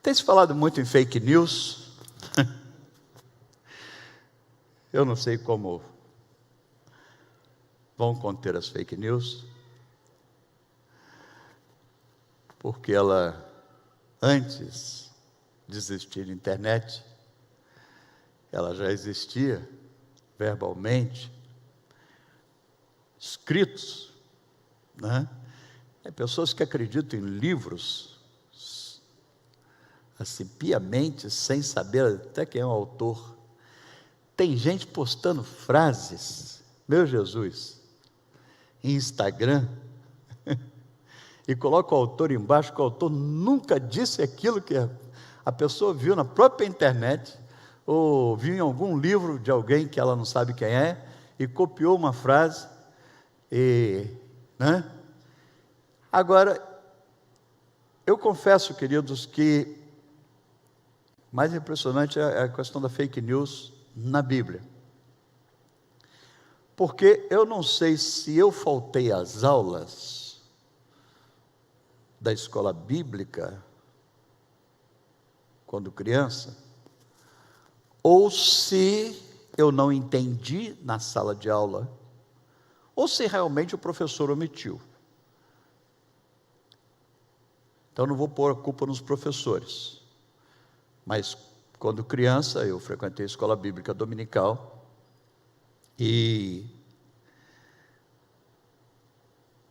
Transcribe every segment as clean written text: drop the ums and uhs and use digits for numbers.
Tem se falado muito em fake news. Eu não sei como vão conter as fake news, porque ela, antes de existir na internet, ela já existia verbalmente, escritos, né? Pessoas que acreditam em livros, assim, piamente, sem saber até quem é o autor. Tem gente postando frases, meu Jesus, em Instagram, e coloca o autor embaixo, que o autor nunca disse aquilo que a pessoa viu na própria internet, ou viu em algum livro de alguém que ela não sabe quem é, e copiou uma frase, né? Agora, eu confesso, queridos, que mais impressionante é a questão da fake news na Bíblia. Porque eu não sei se eu faltei às aulas da escola bíblica quando criança, ou se eu não entendi na sala de aula, ou se realmente o professor omitiu. Então não vou pôr a culpa nos professores, mas quando criança eu frequentei a escola bíblica dominical, e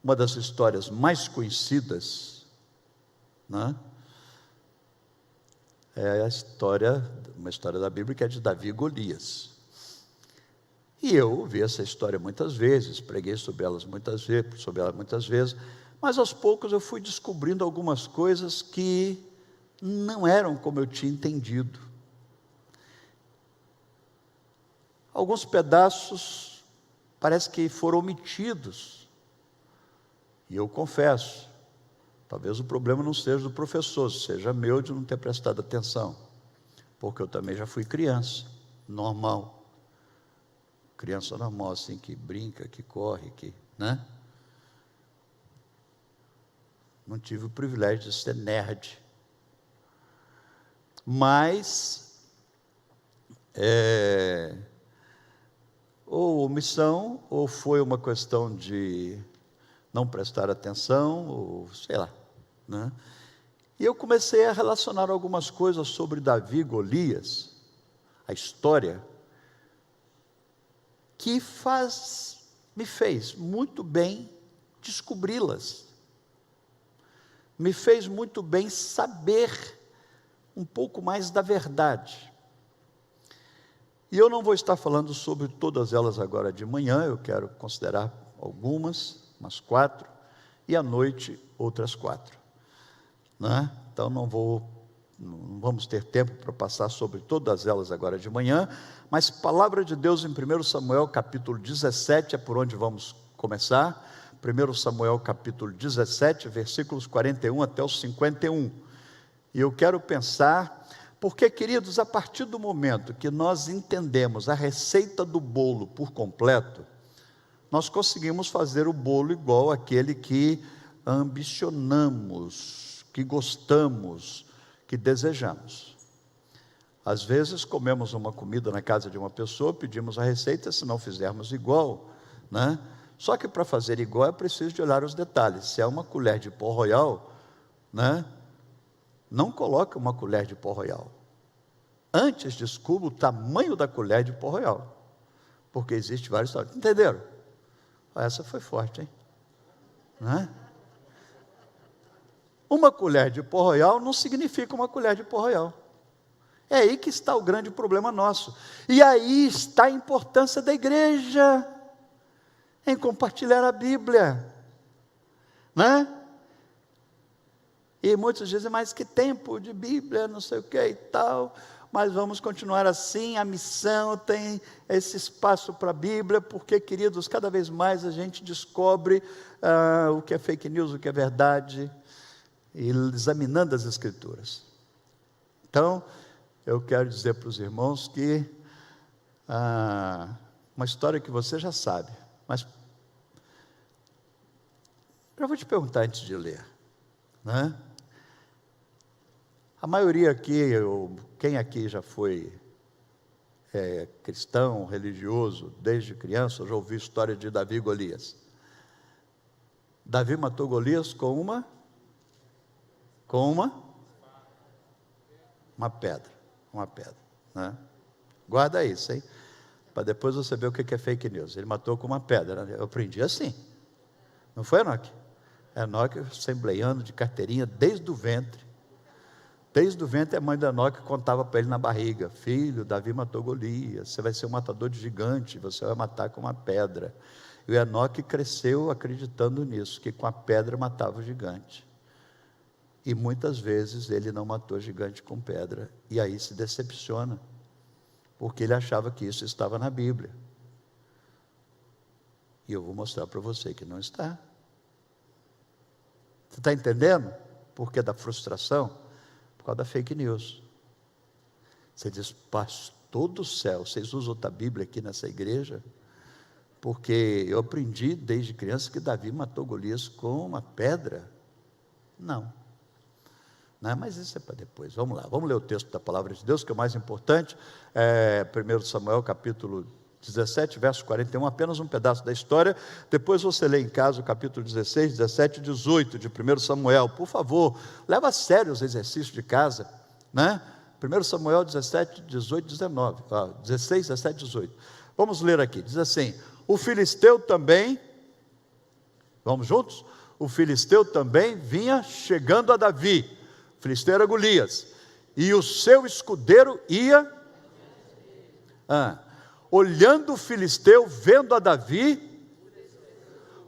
uma das histórias mais conhecidas, né, é uma história da Bíblia que é de Davi e Golias. E eu ouvi essa história muitas vezes, preguei sobre ela muitas vezes, mas aos poucos eu fui descobrindo algumas coisas que não eram como eu tinha entendido. Alguns pedaços parece que foram omitidos. E eu confesso, talvez o problema não seja do professor, seja meu de não ter prestado atenção, porque eu também já fui criança, normal. Criança normal, assim, que brinca, que corre, né? Não tive o privilégio de ser nerd. Mas, ou omissão, ou foi uma questão de não prestar atenção, ou sei lá, né? E eu comecei a relacionar algumas coisas sobre Davi e Golias, a história, que me fez muito bem descobri-las, me fez muito bem saber um pouco mais da verdade. E eu não vou estar falando sobre todas elas agora de manhã, eu quero considerar umas 4, e à noite outras 4, né? Então não vamos ter tempo para passar sobre todas elas agora de manhã, mas palavra de Deus em 1 Samuel capítulo 17, é por onde vamos começar. 1 Samuel capítulo 17, versículos 41 até os 51, e eu quero pensar, porque queridos, a partir do momento que nós entendemos a receita do bolo por completo, nós conseguimos fazer o bolo igual àquele que ambicionamos, que gostamos, que desejamos. Às vezes comemos uma comida na casa de uma pessoa, pedimos a receita, se não fizermos igual, né? Só que para fazer igual é preciso de olhar os detalhes. Se é uma colher de pó royal, né, não coloque uma colher de pó royal. Antes descubra o tamanho da colher de pó royal, porque existe vários tamanhos. Entenderam? Essa foi forte, hein? Né? Uma colher de pó royal não significa uma colher de pó royal. É aí que está o grande problema nosso. E aí está a importância da igreja em compartilhar a Bíblia, né? E muitos dizem, mas que tempo de Bíblia, não sei o que e tal, mas vamos continuar assim, a missão tem esse espaço para a Bíblia, porque, queridos, cada vez mais a gente descobre o que é fake news, o que é verdade, e examinando as Escrituras. Então, eu quero dizer para os irmãos que, uma história que você já sabe, mas eu vou te perguntar antes de ler, né? A maioria aqui, quem aqui já foi cristão, religioso, desde criança, já ouviu a história de Davi e Golias. Davi matou Golias com uma pedra, né? Guarda isso, hein? Para depois você ver o que é fake news. Ele matou com uma pedra, né? Eu aprendi assim, não foi, Enoque? Enoque assembleiano de carteirinha desde o ventre. Desde o ventre, a mãe de Enoque contava para ele na barriga: filho, Davi matou Golias, você vai ser um matador de gigante, você vai matar com uma pedra. E o Enoque cresceu acreditando nisso, que com a pedra matava o gigante. E muitas vezes ele não matou gigante com pedra, e aí se decepciona, porque ele achava que isso estava na Bíblia. E eu vou mostrar para você que não está. Você está entendendo? Por que da frustração? Por causa da fake news. Você diz: pastor do céu, vocês usam outra Bíblia aqui nessa igreja? Porque eu aprendi desde criança que Davi matou Golias com uma pedra. Não, mas isso é para depois. Vamos lá, vamos ler o texto da palavra de Deus, que é o mais importante. 1 Samuel capítulo 17, verso 41, apenas um pedaço da história. Depois você lê em casa o capítulo 16, 17 e 18 de 1 Samuel. Por favor, leva a sério os exercícios de casa, né? 1 Samuel 17, 18, 19, 16, 17, 18. Vamos ler aqui, diz assim: o filisteu também, vamos juntos? O filisteu também vinha chegando a Davi. O filisteu era Golias, e o seu escudeiro ia... olhando o filisteu, vendo a Davi,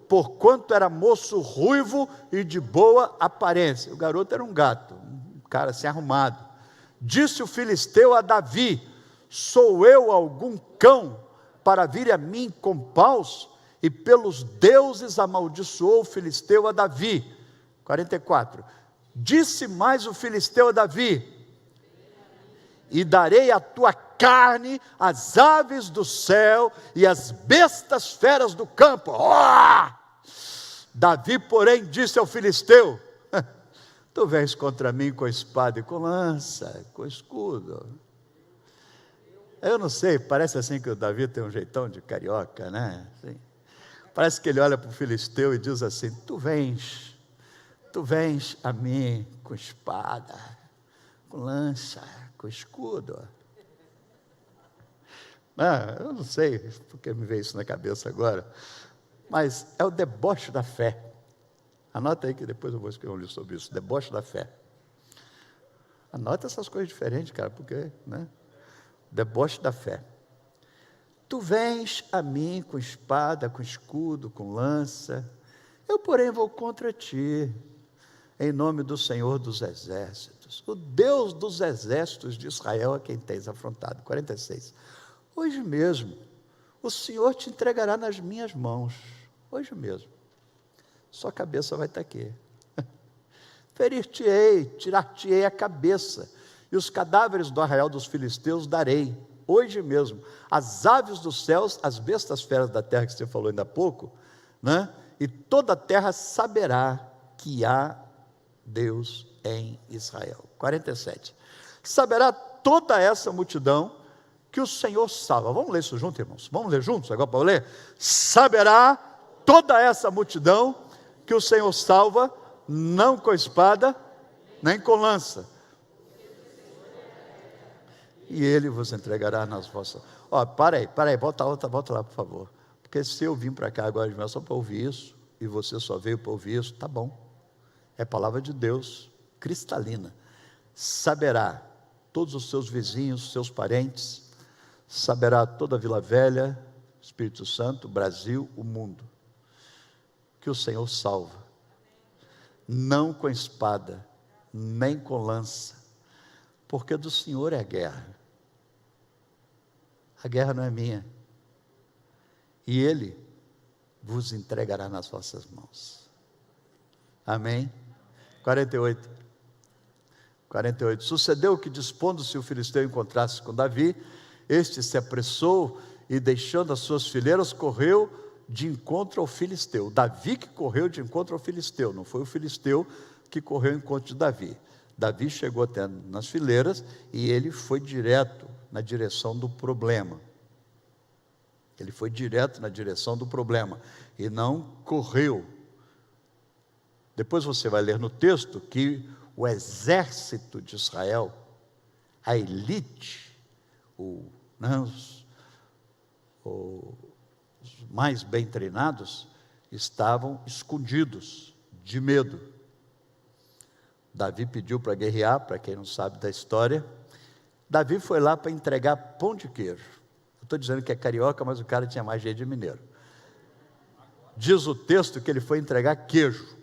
porquanto era moço ruivo e de boa aparência. O garoto era um gato, um cara assim arrumado. Disse o filisteu a Davi: sou eu algum cão para vir a mim com paus? E pelos deuses amaldiçoou o filisteu a Davi. 44. Disse mais o filisteu a Davi: e darei a tua carne às aves do céu e às bestas feras do campo. Davi, porém, disse ao filisteu: tu vens contra mim com espada e com lança, com escudo. Eu não sei, parece assim que o Davi tem um jeitão de carioca, né? Assim, parece que ele olha para o filisteu e diz assim: tu vens a mim com espada, com lança, com escudo. Eu não sei porque me veio isso na cabeça agora, mas é o deboche da fé. Anota aí que depois eu vou escrever um livro sobre isso, deboche da fé. Anota essas coisas diferentes, cara, porque, né? Deboche da fé. Tu vens a mim com espada, com escudo, com lança, eu porém vou contra ti, em nome do Senhor dos exércitos, o Deus dos exércitos de Israel, a quem tens afrontado. 46. Hoje mesmo, o Senhor te entregará nas minhas mãos, hoje mesmo, sua cabeça vai estar aqui, ferir-te-ei, tirar-te-ei a cabeça, e os cadáveres do arraial dos filisteus darei, hoje mesmo, as aves dos céus, as bestas feras da terra, que você falou ainda há pouco, né? E toda a terra saberá que há Deus em Israel. 47. Saberá toda essa multidão que o Senhor salva. Vamos ler isso junto, irmãos? Vamos ler juntos agora para eu ler? Saberá toda essa multidão que o Senhor salva, não com espada, nem com lança. E Ele vos entregará nas vossas... para aí, volta lá, por favor. Porque se eu vim para cá agora de manhã só para ouvir isso, e você só veio para ouvir isso, tá bom. É palavra de Deus, cristalina. Saberá todos os seus vizinhos, seus parentes, saberá toda a Vila Velha, Espírito Santo, Brasil, o mundo, que o Senhor salva, não com espada, nem com lança, porque do Senhor é a guerra não é minha, e Ele vos entregará nas vossas mãos. Amém? 48. Sucedeu que, dispondo-se o filisteu encontrasse com Davi, este se apressou e, deixando as suas fileiras, correu de encontro ao filisteu. Davi que correu de encontro ao filisteu, não foi o filisteu que correu em encontro de Davi. Davi chegou até nas fileiras e ele foi direto na direção do problema. Ele foi direto na direção do problema e não correu. Depois você vai ler no texto que o exército de Israel, a elite, os mais bem treinados, estavam escondidos, de medo. Davi pediu para guerrear, para quem não sabe da história. Davi foi lá para entregar pão de queijo. Eu estou dizendo que é carioca, mas o cara tinha mais jeito de mineiro. Diz o texto que ele foi entregar queijo.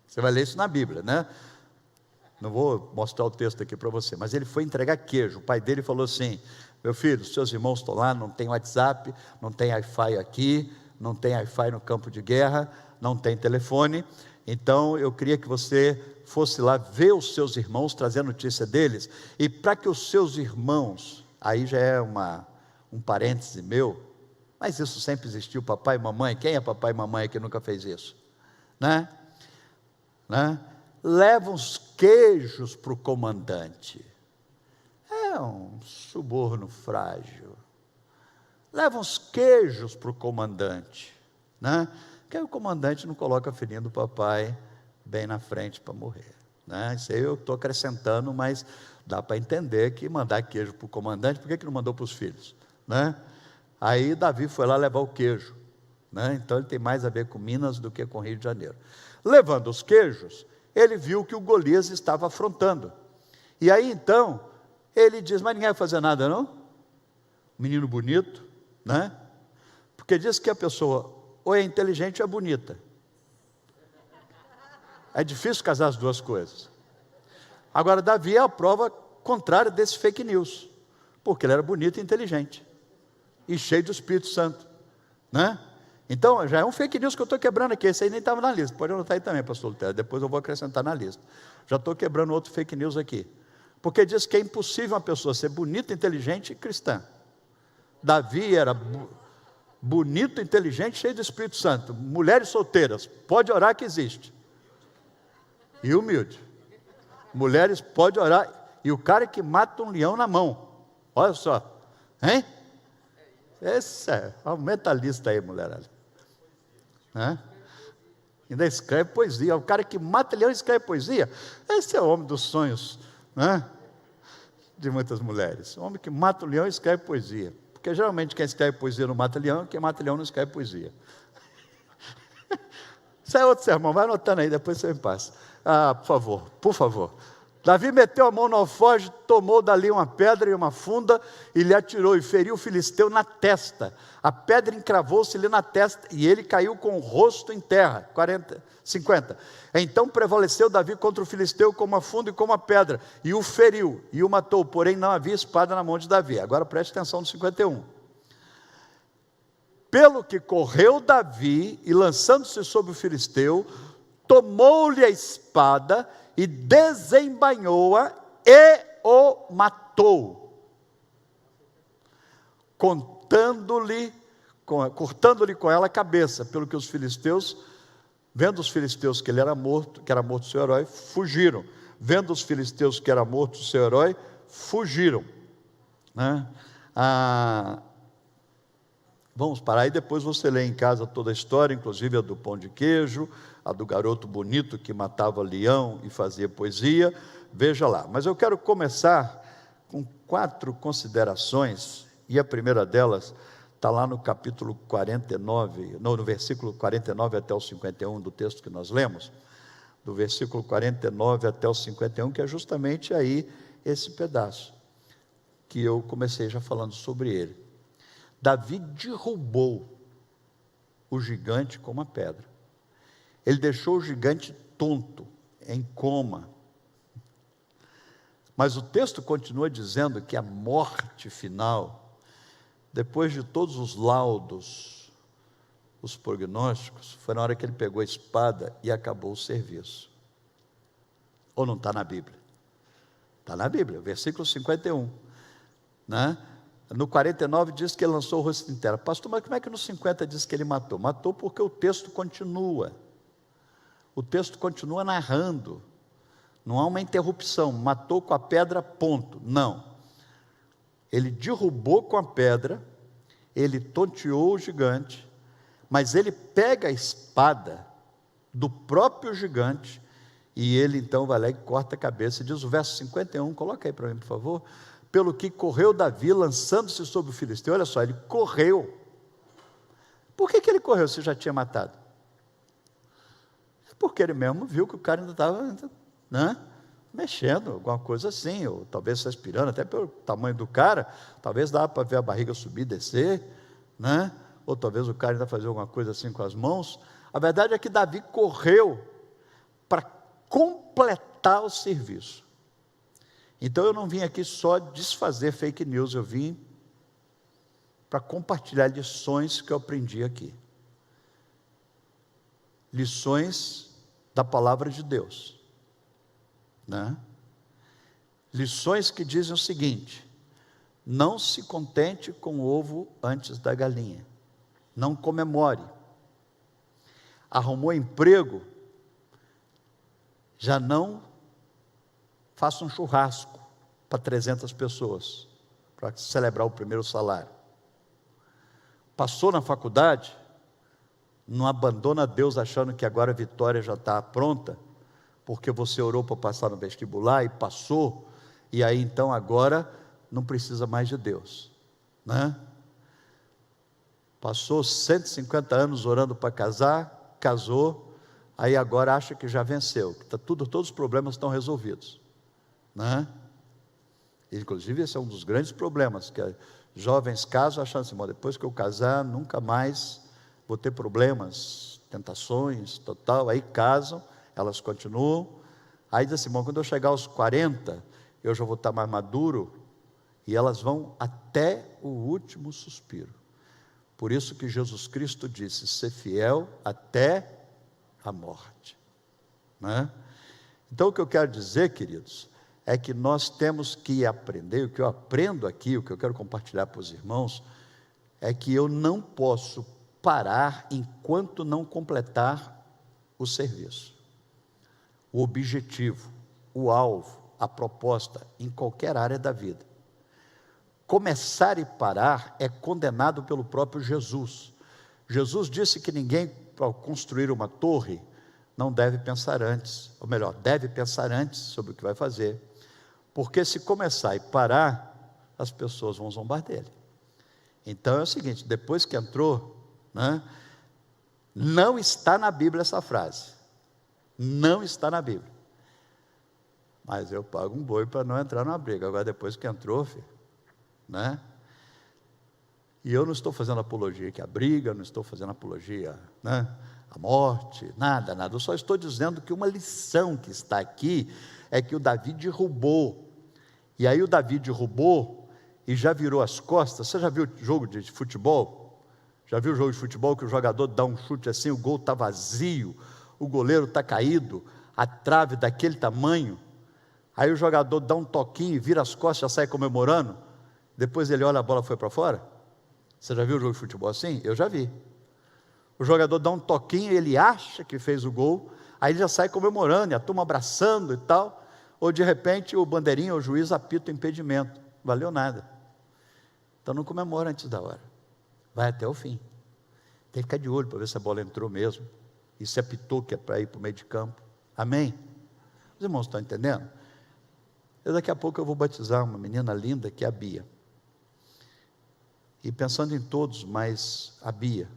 Você vai ler isso na Bíblia, né? Não vou mostrar o texto aqui para você, mas ele foi entregar queijo. O pai dele falou assim: meu filho, seus irmãos estão lá, não tem WhatsApp, não tem Wi-Fi aqui, não tem Wi-Fi no campo de guerra, não tem telefone, então eu queria que você fosse lá ver os seus irmãos, trazer a notícia deles, e para que os seus irmãos, aí já é um parêntese meu, mas isso sempre existiu, papai e mamãe. Quem é papai e mamãe que nunca fez isso? Né? Leva uns queijos para o comandante. É um suborno frágil. Leva uns queijos para o comandante, né? Que aí o comandante não coloca a filhinha do papai bem na frente para morrer, né? Isso aí eu estou acrescentando, mas dá para entender que mandar queijo para o comandante, por que não mandou para os filhos, né? Aí Davi foi lá levar o queijo, né? Então ele tem mais a ver com Minas do que com Rio de Janeiro. Levando os queijos, ele viu que o Golias estava afrontando, e aí então ele diz: mas ninguém vai fazer nada não? Menino bonito, né? Porque diz que a pessoa ou é inteligente ou é bonita. É difícil casar as duas coisas. Agora Davi é a prova contrária desse fake news, porque ele era bonito e inteligente e cheio do Espírito Santo, né? Então já é um fake news que eu estou quebrando aqui. Esse aí nem estava na lista, pode anotar aí também, pastor Lutero, depois eu vou acrescentar na lista. Já estou quebrando outro fake news aqui, porque diz que é impossível uma pessoa ser bonita, inteligente e cristã. Davi era bonito, inteligente, cheio do Espírito Santo. Mulheres solteiras, pode orar que existe. E humilde. Mulheres, pode orar. E o cara que mata um leão na mão. Olha só, hein? Esse aumenta a lista aí, mulherada. Ainda escreve poesia. O cara que mata leão escreve poesia. Esse é o homem dos sonhos, né? De muitas mulheres. O homem que mata o leão escreve poesia. Porque geralmente quem escreve poesia não mata leão, quem mata leão não escreve poesia. Isso é outro sermão, vai anotando aí, depois você me passa. Por favor. Davi meteu a mão no alforje, tomou dali uma pedra e uma funda, e lhe atirou, e feriu o filisteu na testa. A pedra encravou-se-lhe na testa, e ele caiu com o rosto em terra. 50. Então prevaleceu Davi contra o filisteu com uma funda e com uma pedra, e o feriu, e o matou, porém não havia espada na mão de Davi. Agora preste atenção no 51. Pelo que correu Davi, e lançando-se sobre o filisteu, tomou-lhe a espada, e desembainhou-a, e o matou, cortando-lhe com ela a cabeça, pelo que os filisteus, vendo os filisteus que ele era morto, que era morto o seu herói, fugiram. Vendo os filisteus que era morto o seu herói, fugiram, né? Vamos parar aí, depois você lê em casa toda a história, inclusive a do pão de queijo, a do garoto bonito que matava leão e fazia poesia, veja lá. Mas eu quero começar com 4 considerações, e a primeira delas está lá no capítulo 49, no versículo 49 até o 51 do texto que nós lemos, do versículo 49 até o 51, que é justamente aí esse pedaço, que eu comecei já falando sobre ele. Davi derrubou o gigante com uma pedra. Ele deixou o gigante tonto, em coma. Mas o texto continua dizendo que a morte final, depois de todos os laudos, os prognósticos, foi na hora que ele pegou a espada e acabou o serviço. Ou não está na Bíblia? Está na Bíblia, versículo 51, né? No 49 diz que ele lançou o rosto em terra. Pastor, mas como é que no 50 diz que ele matou? Matou porque o texto continua. O texto continua narrando. Não há uma interrupção, matou com a pedra, ponto. Não. Ele derrubou com a pedra, ele tonteou o gigante, mas ele pega a espada do próprio gigante, e ele então vai lá e corta a cabeça. Diz o verso 51, coloca aí para mim, por favor. Pelo que correu Davi, lançando-se sobre o filisteu. Olha só, ele correu. Por que ele correu se já tinha matado? Porque ele mesmo viu que o cara ainda estava, né, mexendo, alguma coisa assim, ou talvez respirando, até pelo tamanho do cara, talvez dava para ver a barriga subir e descer, né? Ou talvez o cara ainda fazia alguma coisa assim com as mãos. A verdade é que Davi correu para completar o serviço. Então eu não vim aqui só desfazer fake news, eu vim para compartilhar lições que eu aprendi aqui. Lições da palavra de Deus, né? Lições que dizem o seguinte: não se contente com o ovo antes da galinha, não comemore. Arrumou emprego, já não faça um churrasco para 300 pessoas, para celebrar o primeiro salário. Passou na faculdade, não abandona Deus achando que agora a vitória já está pronta, porque você orou para passar no vestibular e passou, e aí então agora não precisa mais de Deus, né? Passou 150 anos orando para casar, casou, aí agora acha que já venceu, que todos os problemas estão resolvidos, né? Inclusive esse é um dos grandes problemas, que jovens casam achando assim, depois que eu casar, nunca mais vou ter problemas, tentações, total. Aí casam, elas continuam, aí diz assim, quando eu chegar aos 40, eu já vou estar mais maduro, e elas vão até o último suspiro. Por isso que Jesus Cristo disse, ser fiel até a morte, né? Então o que eu quero dizer, queridos, é que nós temos que aprender, o que eu aprendo aqui, o que eu quero compartilhar para os irmãos, é que eu não posso parar enquanto não completar o serviço, o objetivo, o alvo, a proposta, em qualquer área da vida. Começar e parar é condenado pelo próprio Jesus. Jesus disse que ninguém, ao construir uma torre, não deve pensar antes, ou melhor, deve pensar antes sobre o que vai fazer, porque se começar e parar, as pessoas vão zombar dele. Então é o seguinte, depois que entrou, né, não está na Bíblia essa frase, não está na Bíblia, mas eu pago um boi para não entrar numa briga. Agora depois que entrou, filho, né? E eu não estou fazendo apologia aqui à briga, não estou fazendo apologia, né, à morte, nada, eu só estou dizendo que uma lição que está aqui é que o Davi derrubou, e aí o Davi derrubou e já virou as costas. Você já viu jogo de futebol? Já viu o jogo de futebol que o jogador dá um chute assim, o gol está vazio, o goleiro está caído, a trave daquele tamanho, aí o jogador dá um toquinho, vira as costas, já sai comemorando, depois ele olha, a bola foi para fora? Você já viu o jogo de futebol assim? Eu já vi. O jogador dá um toquinho, ele acha que fez o gol, aí ele já sai comemorando, e a turma abraçando e tal, ou de repente o bandeirinha, o juiz apita o impedimento, valeu nada. Então não comemora antes da hora, vai até o fim, tem que ficar de olho para ver se a bola entrou mesmo, e se apitou que é para ir para o meio de campo, amém? Os irmãos estão entendendo? Daqui a pouco eu vou batizar uma menina linda que é a Bia, e pensando em todos, mas a Bia,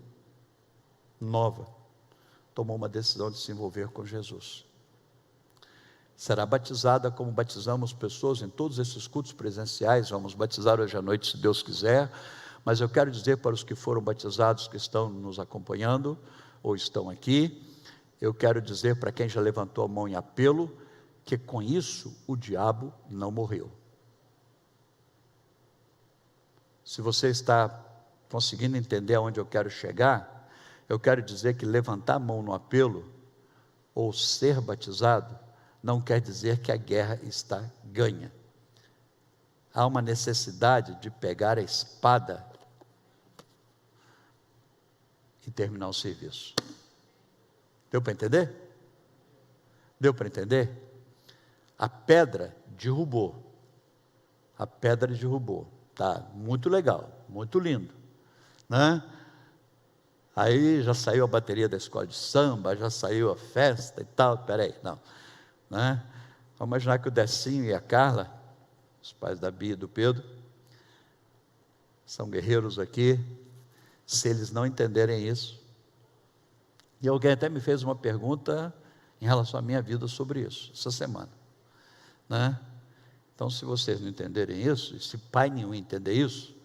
nova, tomou uma decisão de se envolver com Jesus, será batizada como batizamos pessoas em todos esses cultos presenciais. Vamos batizar hoje à noite, se Deus quiser, mas eu quero dizer para os que foram batizados, que estão nos acompanhando, ou estão aqui, eu quero dizer para quem já levantou a mão em apelo, que com isso o diabo não morreu. Se você está conseguindo entender aonde eu quero chegar, eu quero dizer que levantar a mão no apelo, ou ser batizado, não quer dizer que a guerra está ganha. Há uma necessidade de pegar a espada e terminar o serviço. Deu para entender? Deu para entender? A pedra derrubou. A pedra derrubou. Tá, muito legal, muito lindo, né? Aí já saiu a bateria da escola de samba, já saiu a festa e tal. Peraí, não, né? Vamos imaginar que o Decinho e a Carla, os pais da Bia e do Pedro, são guerreiros aqui. Se eles não entenderem isso, e alguém até me fez uma pergunta em relação à minha vida sobre isso, essa semana, né? Então, se vocês não entenderem isso, e se pai nenhum entender isso,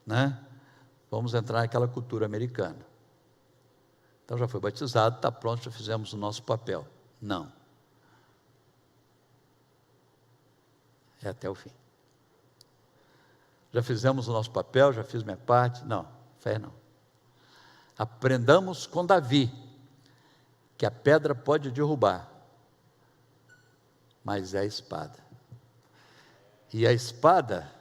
né, vamos entrar naquela cultura americana. Então, já foi batizado, está pronto, já fizemos o nosso papel. Não. É até o fim. Já fizemos o nosso papel, já fiz minha parte. Não, fé não. Aprendamos com Davi, que a pedra pode derrubar, mas é a espada. E a espada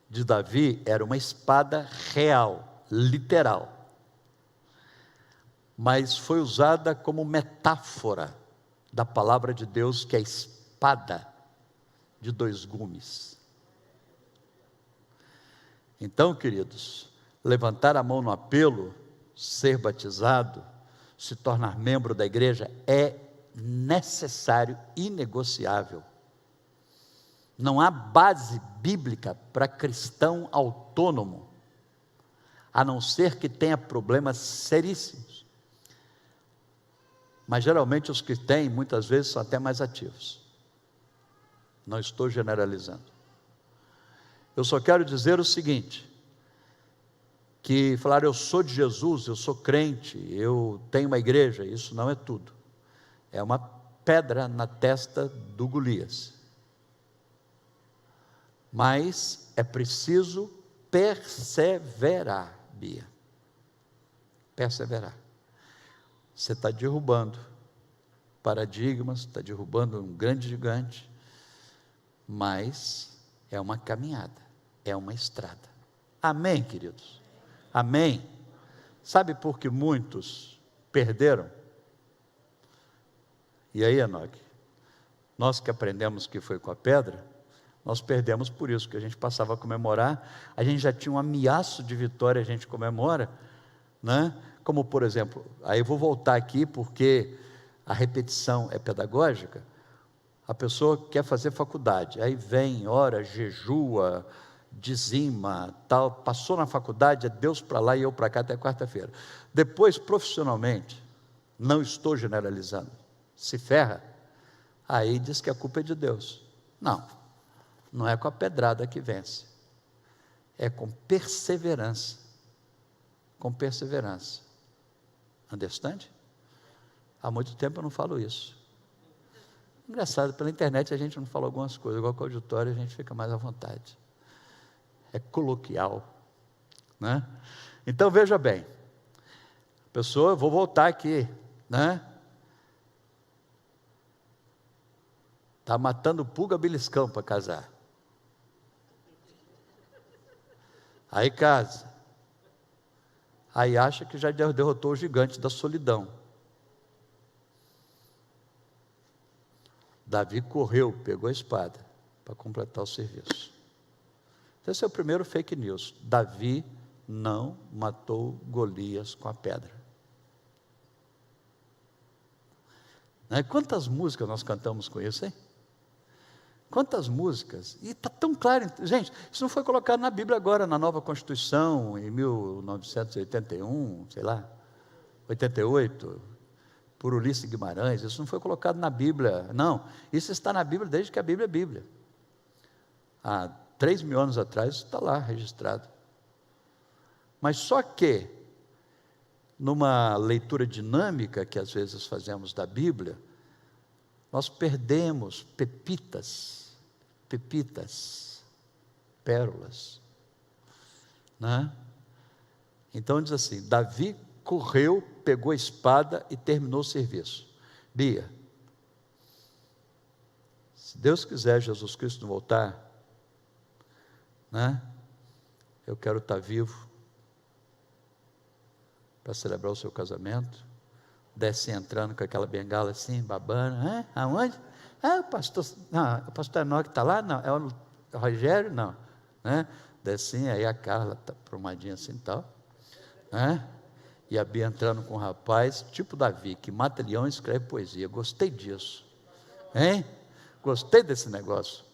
de Davi era uma espada real, literal, mas foi usada como metáfora da palavra de Deus, que é a espada de dois gumes. Então, queridos, levantar a mão no apelo, ser batizado, se tornar membro da igreja é necessário, inegociável. Não há base bíblica para cristão autônomo, a não ser que tenha problemas seríssimos. Mas geralmente os que têm, muitas vezes, são até mais ativos. Não estou generalizando. Eu só quero dizer o seguinte, que falar eu sou de Jesus, eu sou crente, eu tenho uma igreja, isso não é tudo. É uma pedra na testa do Golias. Mas é preciso perseverar, Bia. Perseverar. Você está derrubando paradigmas, está derrubando um grande gigante, mas é uma caminhada, é uma estrada. Amém, queridos? Amém? Sabe por que muitos perderam? E aí, Enoque? Nós que aprendemos que foi com a pedra, nós perdemos por isso, que a gente passava a comemorar, a gente já tinha um ameaço de vitória, a gente comemora, né? Como por exemplo, aí eu vou voltar aqui porque a repetição é pedagógica. A pessoa quer fazer faculdade, aí vem, ora, jejua, dizima, tal, passou na faculdade, é Deus para lá e eu para cá até quarta-feira. Depois, profissionalmente, não estou generalizando, se ferra, aí diz que a culpa é de Deus. Não é com a pedrada que vence, é com perseverança, understand? Há muito tempo eu não falo isso. Engraçado, pela internet a gente não fala algumas coisas, igual com o auditório a gente fica mais à vontade, é coloquial, né? Então veja bem, pessoa, eu vou voltar aqui, né? Está matando pulga beliscão para casar. Aí casa. Aí acha que já derrotou o gigante da solidão. Davi correu, pegou a espada para completar o serviço. Esse é o primeiro fake news. Davi não matou Golias com a pedra. Né? Quantas músicas nós cantamos com isso, hein? Quantas músicas, e está tão claro, gente, isso não foi colocado na Bíblia agora, na nova Constituição, em 1981, sei lá, 88, por Ulisses Guimarães, isso não foi colocado na Bíblia, não, isso está na Bíblia desde que a Bíblia é Bíblia, há 3.000 anos atrás, isso está lá registrado, mas só que, numa leitura dinâmica que às vezes fazemos da Bíblia, nós perdemos pepitas, pérolas, né? Então diz assim, Davi correu, pegou a espada e terminou o serviço. Bia, se Deus quiser, Jesus Cristo voltar, né? Eu quero estar vivo para celebrar o seu casamento. Desce entrando com aquela bengala assim, babando, aonde? Ah, o pastor Enoque está lá? Não. É o Rogério? Não. Né? Descinha, aí a Carla está prumadinha assim e tal. Né? E a Bia entrando com um rapaz, tipo Davi, que mata leão e escreve poesia. Gostei disso. Hein? Gostei desse negócio.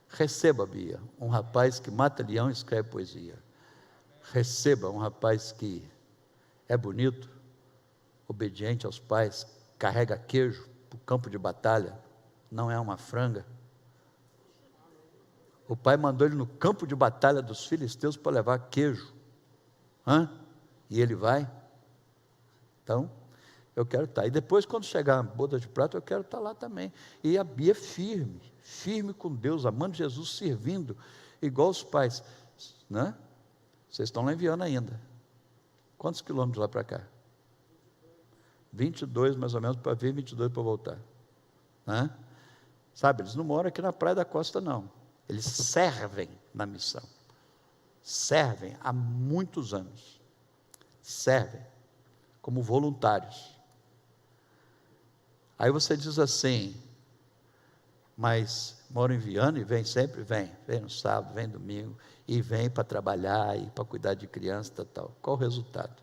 Receba, Bia, um rapaz que mata leão e escreve poesia. Receba um rapaz que é bonito, obediente aos pais, carrega queijo para o campo de batalha, não é uma franga. O pai mandou ele no campo de batalha dos filisteus para levar queijo. E ele vai. Então, eu quero estar. E depois, quando chegar a boda de prata, eu quero estar lá também. E a Bia firme com Deus, amando Jesus, servindo, igual os pais. Né? Vocês estão lá enviando ainda. Quantos quilômetros lá para cá? 22 mais ou menos para vir, 22 para voltar. Né? Sabe, eles não moram aqui na Praia da Costa, não. Eles servem na missão. Servem há muitos anos. Servem como voluntários. Aí você diz assim, mas moro em Viana e vem sempre? Vem no sábado, vem domingo, e vem para trabalhar, e para cuidar de criança, tal. Qual o resultado?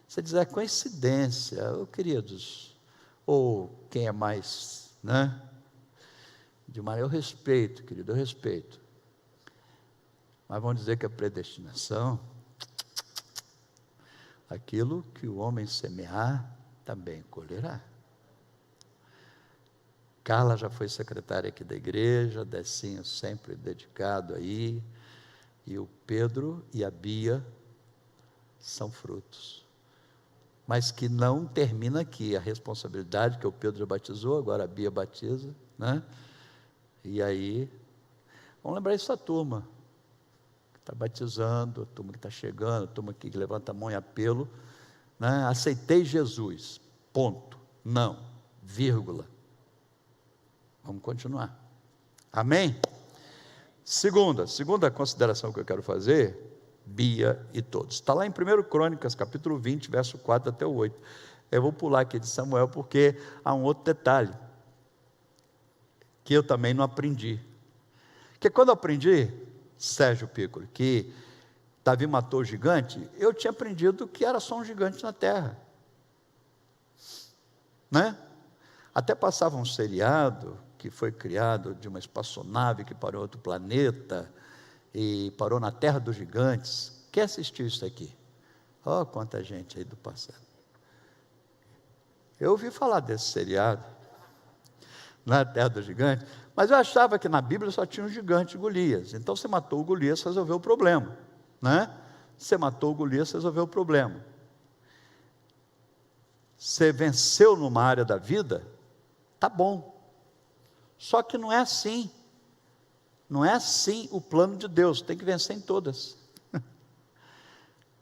Você diz, é coincidência, queridos, ou quem é mais, né? De maior, eu respeito, querido, eu respeito. Mas vamos dizer que a predestinação, aquilo que o homem semear, também colherá. Carla já foi secretária aqui da igreja, Decinho sempre dedicado aí, e o Pedro e a Bia são frutos. Mas que não termina aqui, a responsabilidade que o Pedro já batizou, agora a Bia batiza, né? E aí, vamos lembrar isso da turma, que está batizando, a turma que está chegando, a turma que levanta a mão em apelo, né? Aceitei Jesus, ponto, não, vírgula. Vamos continuar. Amém? Segunda consideração que eu quero fazer, Bia e todos. Está lá em 1 Crônicas, capítulo 20, verso 4 até o 8. Eu vou pular aqui de Samuel, porque há um outro detalhe, que eu também não aprendi. Porque quando eu aprendi, Sérgio Piccoli, que Davi matou o gigante, eu tinha aprendido que era só um gigante na terra. Né? Até passava um seriado que foi criado de uma espaçonave que parou em outro planeta e parou na terra dos gigantes. Quem assistiu isso aqui? Oh, quanta gente aí do passado. Eu ouvi falar desse seriado na terra dos gigantes, mas eu achava que na Bíblia só tinha um gigante, Golias. Então você matou o Golias, você resolveu o problema, né? Você matou o Golias, você resolveu o problema. Você venceu numa área da vida, tá bom. Só que não é assim. Não é assim o plano de Deus, tem que vencer em todas.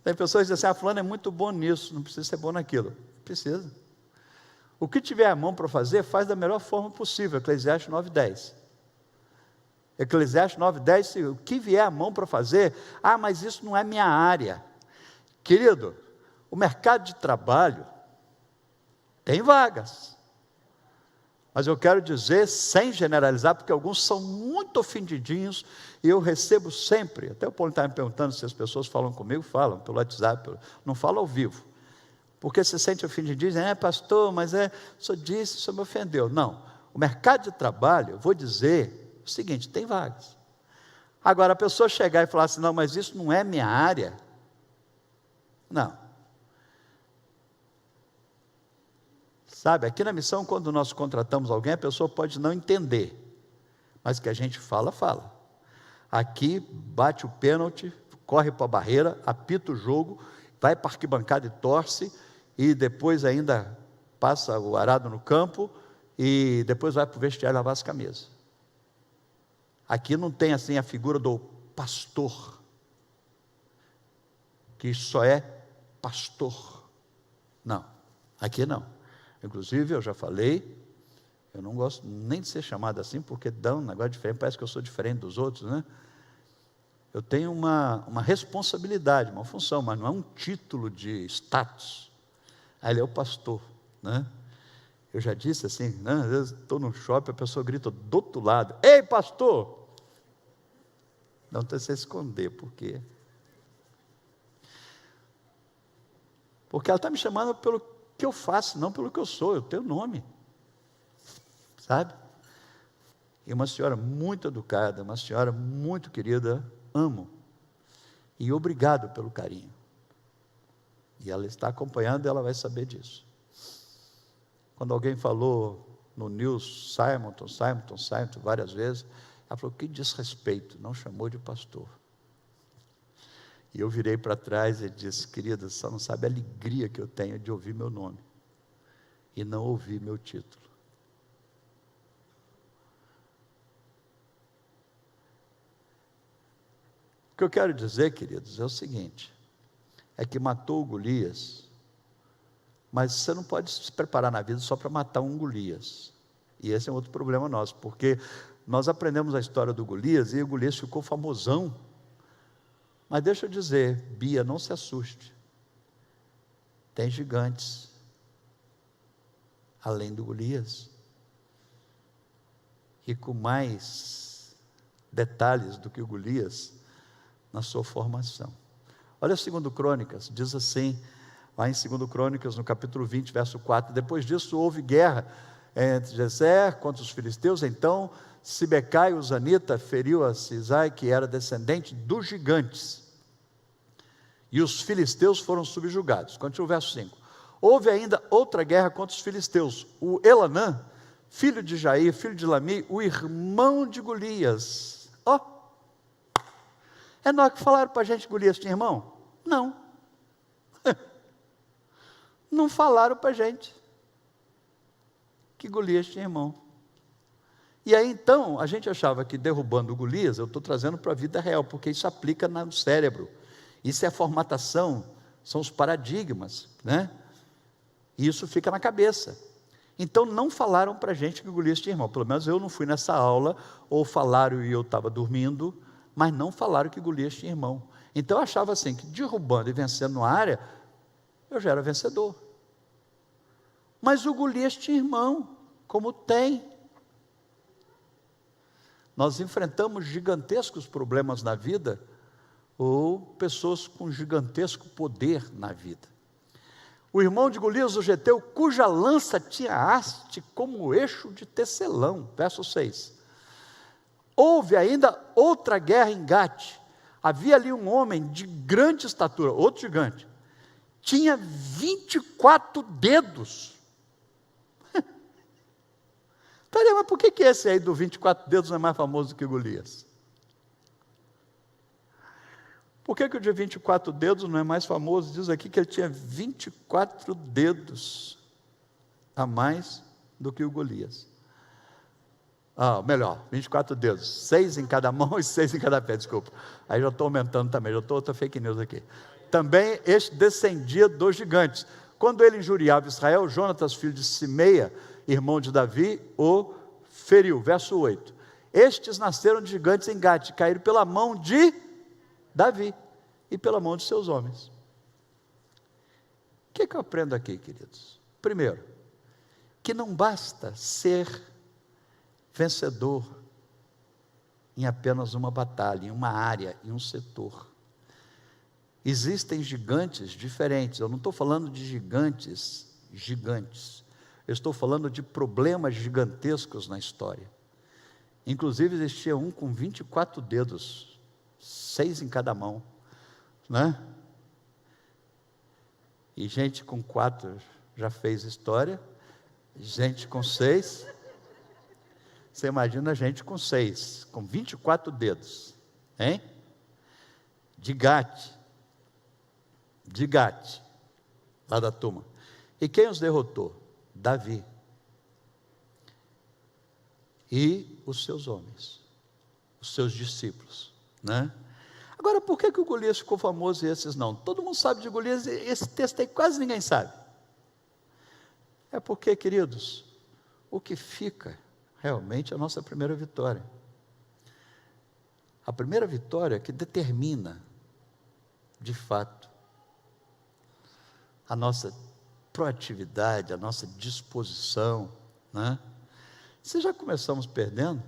Tem pessoas que dizem assim, fulano é muito bom nisso, não precisa ser bom naquilo. Precisa. O que tiver a mão para fazer, faz da melhor forma possível, Eclesiastes 9:10. Eclesiastes 9:10, o que vier a mão para fazer, mas isso não é minha área. Querido, o mercado de trabalho tem vagas. Mas eu quero dizer, sem generalizar, porque alguns são muito ofendidinhos, e eu recebo sempre, até o Paulo estava me perguntando se as pessoas falam comigo, falam pelo WhatsApp, não falam ao vivo, porque se sente ofendido, dizem, pastor, mas o senhor disse, o senhor me ofendeu. Não, o mercado de trabalho, eu vou dizer o seguinte, tem vagas. Agora, a pessoa chegar e falar assim, não, mas isso não é minha área, não. Sabe, aqui na missão, quando nós contratamos alguém, a pessoa pode não entender, mas que a gente fala. Aqui, bate o pênalti, corre para a barreira, apita o jogo, vai para a arquibancada e torce, e depois ainda passa o arado no campo, e depois vai para o vestiário lavar as camisas. Aqui não tem assim a figura do pastor, que só é pastor. Não, aqui não. Inclusive, eu já falei, eu não gosto nem de ser chamado assim, porque dá um negócio diferente, parece que eu sou diferente dos outros, né? Eu tenho uma responsabilidade, uma função, mas não é um título de status. Ele é o pastor, né? Eu já disse assim, né? Às vezes estou no shopping, a pessoa grita do outro lado: ei, pastor! Não tem que se esconder, por quê? Porque ela está me chamando pelo que eu faço, não pelo que eu sou. Eu tenho nome, sabe? E uma senhora muito educada, uma senhora muito querida, amo. E obrigado pelo carinho. E ela está acompanhando, ela vai saber disso. Quando alguém falou no news, Simonton, várias vezes, ela falou: que desrespeito, não chamou de pastor. E eu virei para trás e disse: querida, você não sabe a alegria que eu tenho de ouvir meu nome e não ouvir meu título. O que eu quero dizer, queridos, é o seguinte: é que matou o Golias, mas você não pode se preparar na vida só para matar um Golias. E esse é outro problema nosso, porque nós aprendemos a história do Golias e o Golias ficou famosão. Mas deixa eu dizer, Bia, não se assuste. Tem gigantes além do Golias, e com mais detalhes do que o Golias na sua formação. Olha 2 Crônicas, diz assim, lá em 2 Crônicas, no capítulo 20, verso 4, depois disso houve guerra entre Jezer contra os filisteus. Então Sibecai, o Zanita, feriu a Sisai, que era descendente dos gigantes, e os filisteus foram subjugados. Continua o verso 5. Houve ainda outra guerra contra os filisteus. O Elanã, filho de Jair, filho de Lami, o irmão de Golias. É nós que falaram para a gente que Golias tinha irmão? Não. Não falaram para a gente que Golias tinha irmão. E aí então, a gente achava que derrubando o Golias, eu estou trazendo para a vida real, porque isso aplica no cérebro. Isso é a formatação, são os paradigmas, né? E isso fica na cabeça. Então não falaram para a gente que Golias tinha irmão. Pelo menos eu não fui nessa aula, ou falaram e eu estava dormindo, mas não falaram que Golias tinha irmão. Então eu achava assim, que derrubando e vencendo numa área, eu já era vencedor. Mas o Golias tinha irmão, como tem. Nós enfrentamos gigantescos problemas na vida, ou pessoas com gigantesco poder na vida. O irmão de Golias, o geteu, cuja lança tinha haste como o eixo de tecelão. Verso 6. Houve ainda outra guerra em Gate. Havia ali um homem de grande estatura, outro gigante, tinha 24 dedos. Peraí, mas por que esse aí do 24 dedos não é mais famoso do que Golias? Por que o de 24 dedos não é mais famoso? Diz aqui que ele tinha 24 dedos a mais do que o Golias. Melhor, 24 dedos, 6 em cada mão e 6 em cada pé, desculpa. Aí já estou aumentando também, já estou outra fake news aqui. Também este descendia dos gigantes. Quando ele injuriava Israel, Jonatas, filho de Simeia, irmão de Davi, o feriu. Verso 8. Estes nasceram de gigantes em Gate, caíram pela mão de Davi e pela mão de seus homens. O que eu aprendo aqui, queridos? Primeiro, que não basta ser vencedor em apenas uma batalha, em uma área, em um setor. Existem gigantes diferentes. Eu não estou falando de gigantes, eu estou falando de problemas gigantescos na história. Inclusive existia um com 24 dedos, 6 em cada mão, né? E gente com 4 já fez história, gente com 6, você imagina gente com 6, com 24 dedos, hein? De Gate, lá da turma. E quem os derrotou? Davi e os seus homens, os seus discípulos, né? Agora, por que o Golias ficou famoso e esses não? Todo mundo sabe de Golias, esse texto aí quase ninguém sabe. É porque, queridos, o que fica realmente é a nossa primeira vitória. A primeira vitória que determina, de fato, a nossa proatividade, a nossa disposição, né? Se já começamos perdendo,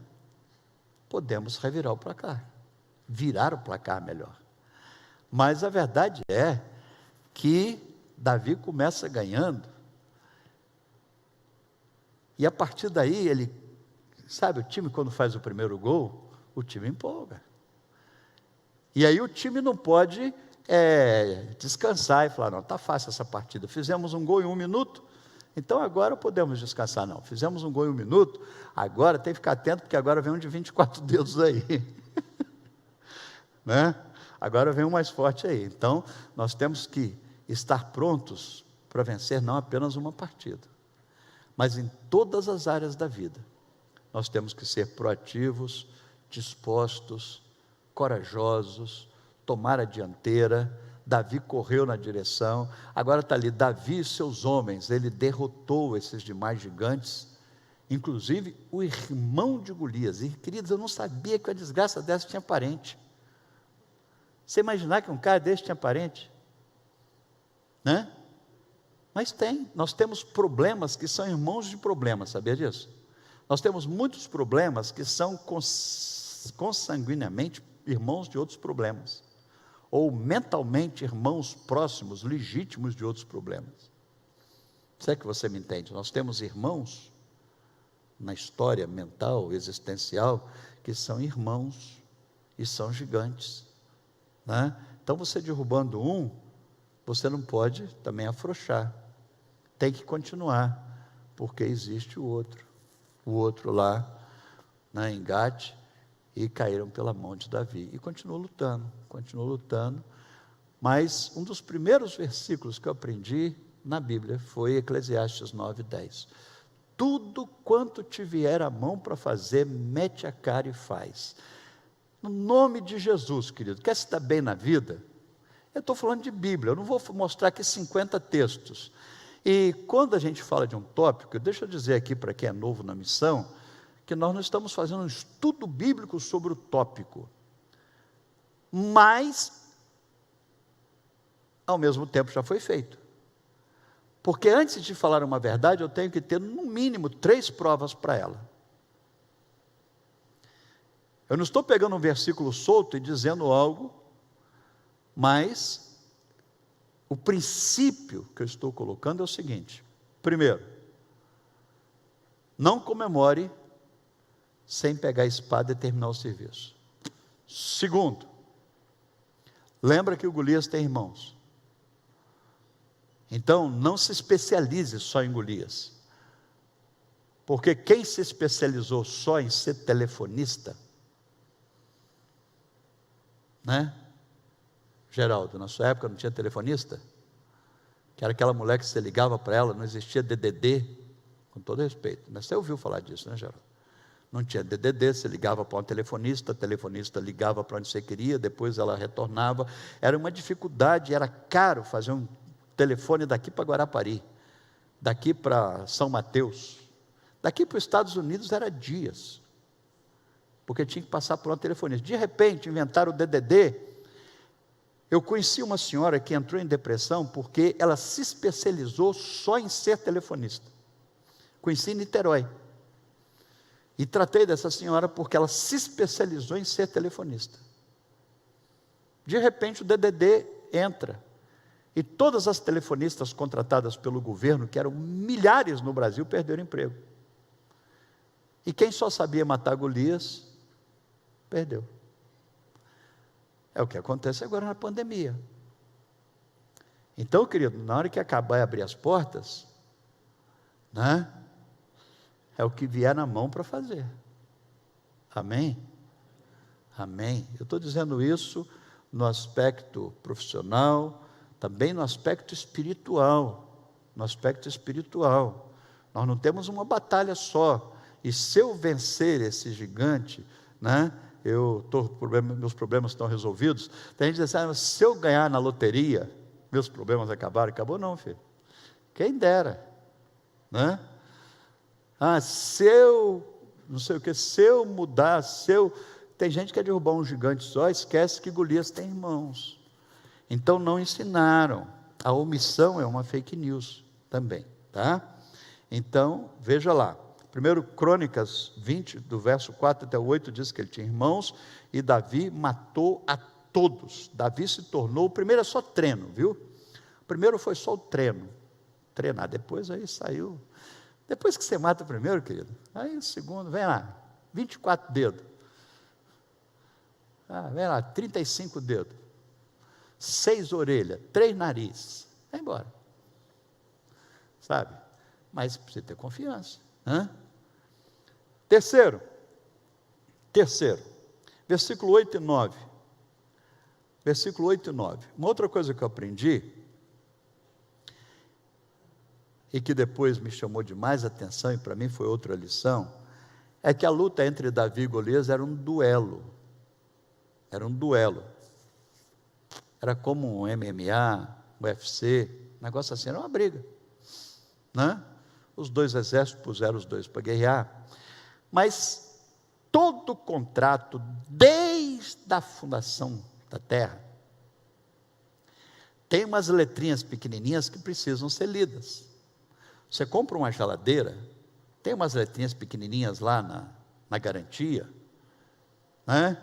podemos revirar o placar, virar o placar melhor. Mas a verdade é que Davi começa ganhando, e a partir daí ele, sabe, o time quando faz o primeiro gol, o time empolga. E aí o time não pode descansar e falar, não, está fácil essa partida, fizemos um gol em 1 minuto, então agora podemos descansar. Não, fizemos um gol em 1 minuto, agora tem que ficar atento, porque agora vem um de 24 dedos aí. Né? Agora vem um mais forte aí. Então, nós temos que estar prontos para vencer não apenas uma partida, mas em todas as áreas da vida. Nós temos que ser proativos, dispostos, corajosos, tomar a dianteira. Davi correu na direção, agora está ali, Davi e seus homens, ele derrotou esses demais gigantes, inclusive o irmão de Golias. E queridos, eu não sabia que a desgraça dessa tinha parente. Você imaginar que um cara desse tinha parente? Né? Mas tem, nós temos problemas que são irmãos de problemas, sabia disso? Nós temos muitos problemas que são consanguineamente irmãos de outros problemas, ou mentalmente irmãos próximos, legítimos de outros problemas. Se é que você me entende? Nós temos irmãos na história mental, existencial, que são irmãos e são gigantes, né? Então você derrubando um, você não pode também afrouxar, tem que continuar, porque existe o outro lá, né, em Gate, e caíram pela mão de Davi, e continuou lutando, mas um dos primeiros versículos que eu aprendi na Bíblia foi Eclesiastes 9:10, tudo quanto te vier a mão para fazer, mete a cara e faz. No nome de Jesus, querido, quer se dar bem na vida? Eu estou falando de Bíblia, eu não vou mostrar aqui 50 textos, e quando a gente fala de um tópico, deixa eu dizer aqui para quem é novo na missão, que nós não estamos fazendo um estudo bíblico sobre o tópico, mas, ao mesmo tempo já foi feito, porque antes de falar uma verdade, eu tenho que ter no mínimo 3 provas para ela. Eu não estou pegando um versículo solto e dizendo algo, mas o princípio que eu estou colocando é o seguinte: primeiro, não comemore sem pegar a espada e terminar o serviço. Segundo, lembra que o Golias tem irmãos, então não se especialize só em Golias, porque quem se especializou só em ser telefonista, né? Geraldo, na sua época não tinha telefonista? Que era aquela mulher que você ligava para ela, não existia DDD, com todo respeito, né? Você ouviu falar disso, né, Geraldo? Não tinha DDD, você ligava para um telefonista, a telefonista ligava para onde você queria, depois ela retornava, era uma dificuldade, era caro fazer um telefone daqui para Guarapari, daqui para São Mateus, daqui para os Estados Unidos era dias, porque tinha que passar por uma telefonista. De repente inventaram o DDD. Eu conheci uma senhora que entrou em depressão porque ela se especializou só em ser telefonista. Conheci em Niterói. E tratei dessa senhora porque ela se especializou em ser telefonista. De repente o DDD entra. E todas as telefonistas contratadas pelo governo, que eram milhares no Brasil, perderam emprego. E quem só sabia matar Golias, perdeu. É o que acontece agora na pandemia. Então, querido, na hora que acabar e abrir as portas, né, é o que vier na mão para fazer. Amém? Amém. Eu estou dizendo isso no aspecto profissional, também no aspecto espiritual. No aspecto espiritual. Nós não temos uma batalha só. E se eu vencer esse gigante, né, meus problemas estão resolvidos. Tem gente que diz assim, se eu ganhar na loteria, meus problemas acabaram. Acabou não, filho. Quem dera, né? Se eu, não sei o que, se eu mudar, tem gente que quer derrubar um gigante só, esquece que Golias tem irmãos. Então não ensinaram. A omissão é uma fake news. também, tá? Então, veja lá, 1 Crônicas 20, do verso 4 até o 8, diz que ele tinha irmãos, e Davi matou a todos. Davi se tornou, o primeiro é só treino, viu? O primeiro foi só o treino, treinar, depois aí saiu, depois que você mata o primeiro, querido, aí o segundo, vem lá, 24 dedos, vem lá, 35 dedos, 6 orelhas, 3 nariz, vai embora, sabe? Mas precisa ter confiança. Terceiro, versículo 8 e 9. Versículo 8 e 9. Uma outra coisa que eu aprendi, e que depois me chamou demais atenção, e para mim foi outra lição, é que a luta entre Davi e Golias era um duelo. Era um duelo. Era como um MMA, um UFC, um negócio assim, era uma briga. Né? Os dois exércitos puseram os dois para guerrear, mas todo contrato, desde a fundação da terra, tem umas letrinhas pequenininhas que precisam ser lidas. Você compra uma geladeira, tem umas letrinhas pequenininhas lá na garantia, né?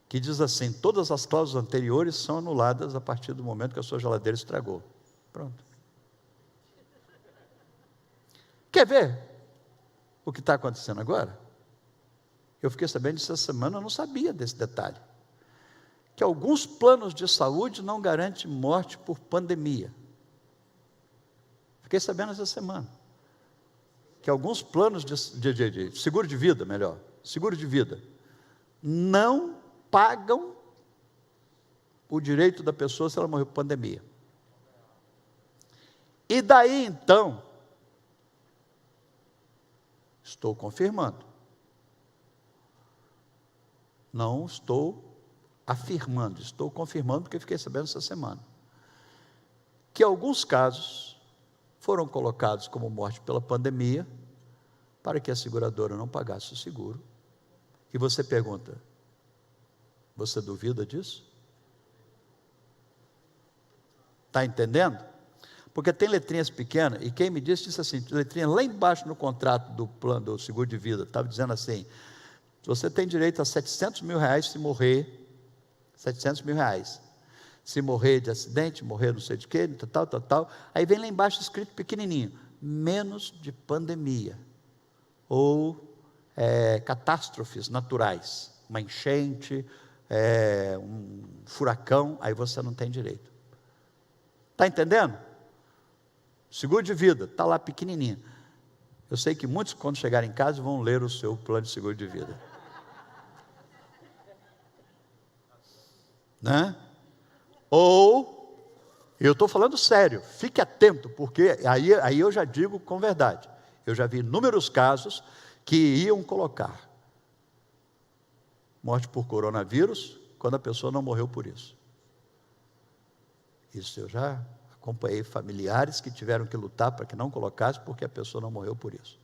Que diz assim: todas as cláusulas anteriores são anuladas a partir do momento que a sua geladeira estragou. Pronto. Quer ver o que está acontecendo agora? Eu fiquei sabendo disso essa semana, eu não sabia desse detalhe. Que alguns planos de saúde não garantem morte por pandemia. Fiquei sabendo essa semana. Que alguns planos de seguro de vida, seguro de vida, não pagam o direito da pessoa se ela morrer por pandemia. E daí então, estou confirmando, não estou afirmando, estou confirmando porque fiquei sabendo essa semana, que alguns casos foram colocados como morte pela pandemia, para que a seguradora não pagasse o seguro. E você pergunta, você duvida disso? Está entendendo? Porque tem letrinhas pequenas, e quem me disse assim, letrinha lá embaixo no contrato do plano do seguro de vida, estava dizendo assim: você tem direito a 700 mil reais se morrer, 700 mil reais, se morrer de acidente, morrer não sei de quê, tal, aí vem lá embaixo escrito pequenininho, menos de pandemia, ou catástrofes naturais, uma enchente, um furacão, aí você não tem direito. Está entendendo? Seguro de vida, está lá pequenininho. Eu sei que muitos, quando chegarem em casa, vão ler o seu plano de seguro de vida. Né? Ou, eu estou falando sério, fique atento, porque aí eu já digo com verdade. Eu já vi inúmeros casos que iam colocar morte por coronavírus, quando a pessoa não morreu por isso. Isso eu já acompanhei familiares que tiveram que lutar para que não colocasse, porque a pessoa não morreu por isso.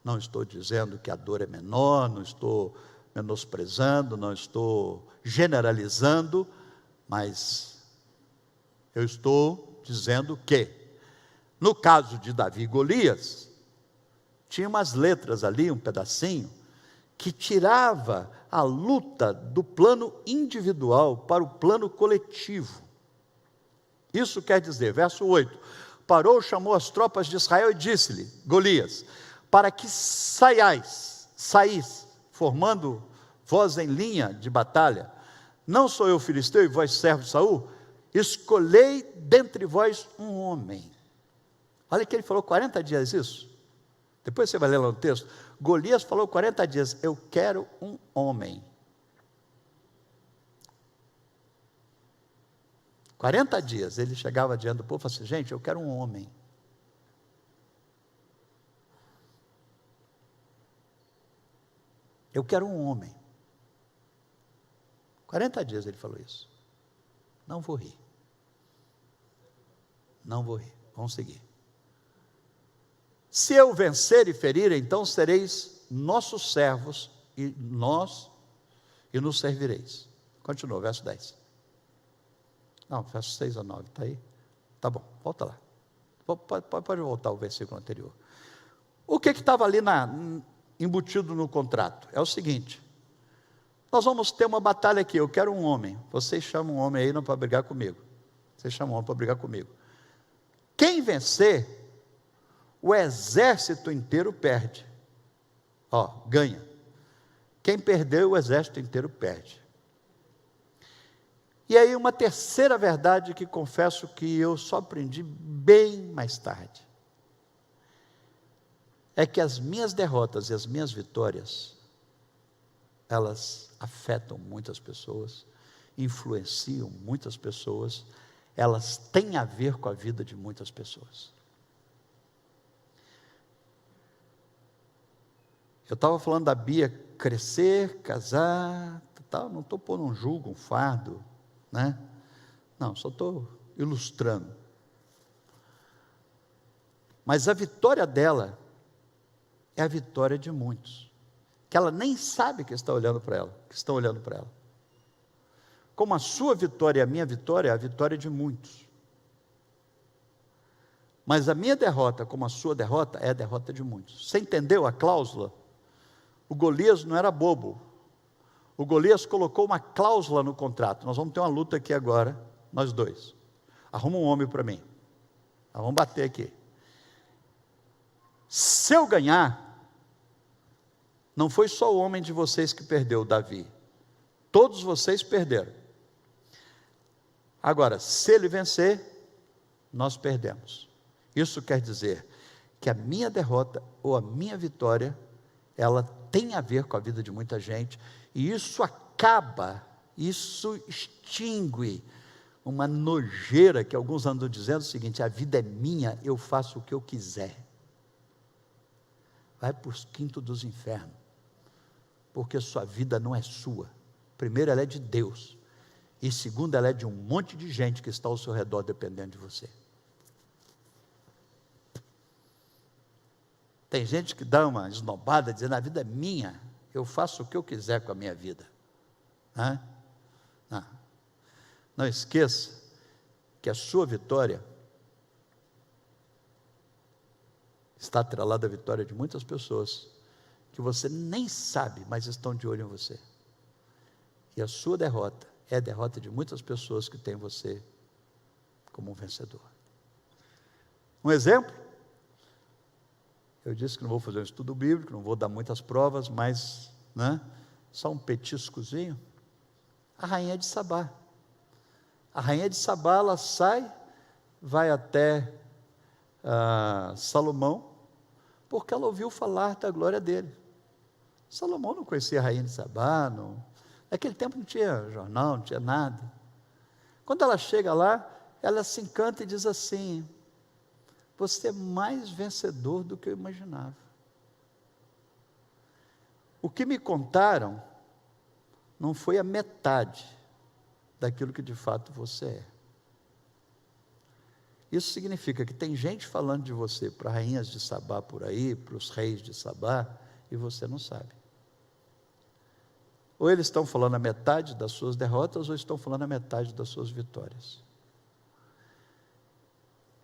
Não estou dizendo que a dor é menor, não estou menosprezando, não estou generalizando, mas eu estou dizendo que, no caso de Davi e Golias, tinha umas letras ali, um pedacinho, que tirava a luta do plano individual para o plano coletivo. Isso quer dizer, verso 8, parou, chamou as tropas de Israel e disse-lhe, Golias, para que saís, formando vós em linha de batalha, não sou eu filisteu e vós servo de Saul? Escolhei dentre vós um homem. Olha que ele falou 40 dias isso. Depois você vai ler lá no texto. Golias falou 40 dias, eu quero um homem. 40 dias, ele chegava diante do povo e falava assim, gente, eu quero um homem. Eu quero um homem. 40 dias ele falou isso. Não vou rir. Não vou rir. Vamos seguir. Se eu vencer e ferir, então sereis nossos servos e nos servireis. Continua, verso 10. Não, verso 6 a 9, está aí? Tá bom, volta lá. Pode voltar ao versículo anterior. O que estava ali embutido no contrato? É o seguinte: nós vamos ter uma batalha aqui, eu quero um homem. Vocês chamam um homem aí não para brigar comigo. Vocês chamam um homem para brigar comigo. Quem vencer, o exército inteiro perde. Ganha. Quem perdeu, o exército inteiro perde. E aí uma terceira verdade que confesso que eu só aprendi bem mais tarde. É que as minhas derrotas e as minhas vitórias, elas afetam muitas pessoas, influenciam muitas pessoas, elas têm a ver com a vida de muitas pessoas. Eu estava falando da Bia crescer, casar, tal, não estou pondo um jugo, um fardo, né? Não, só estou ilustrando. Mas a vitória dela é a vitória de muitos, que ela nem sabe que está olhando para ela, que estão olhando para ela. Como a sua vitória e a minha vitória é a vitória de muitos. Mas a minha derrota, como a sua derrota, é a derrota de muitos. Você entendeu a cláusula? O Golias não era bobo. O Golias colocou uma cláusula no contrato. Nós vamos ter uma luta aqui agora, nós dois. Arruma um homem para mim. Nós vamos bater aqui. Se eu ganhar, não foi só o homem de vocês que perdeu, Davi. Todos vocês perderam. Agora, se ele vencer, nós perdemos. Isso quer dizer que a minha derrota ou a minha vitória, ela tem a ver com a vida de muita gente, e isso acaba, isso extingue uma nojeira que alguns andam dizendo o seguinte: a vida é minha, eu faço o que eu quiser. Vai para os quintos dos infernos, porque sua vida não é sua. Primeiro, ela é de Deus, e segundo, ela é de um monte de gente que está ao seu redor dependendo de você. Tem gente que dá uma esnobada dizendo: a vida é minha, eu faço o que eu quiser com a minha vida. Não esqueça que a sua vitória está atrelada à vitória de muitas pessoas que você nem sabe, mas estão de olho em você. E a sua derrota é a derrota de muitas pessoas que têm você como um vencedor. Um exemplo? Eu disse que não vou fazer um estudo bíblico, não vou dar muitas provas, mas, só um petiscozinho. A rainha de Sabá. A rainha de Sabá, ela sai, vai até Salomão, porque ela ouviu falar da glória dele. Salomão não conhecia a rainha de Sabá, naquele tempo não tinha jornal, não tinha nada. Quando ela chega lá, ela se encanta e diz assim: você é mais vencedor do que eu imaginava. O que me contaram não foi a metade daquilo que de fato você é. Isso significa que tem gente falando de você para rainhas de Sabá por aí, para os reis de Sabá, e você não sabe. Ou eles estão falando a metade das suas derrotas, ou estão falando a metade das suas vitórias.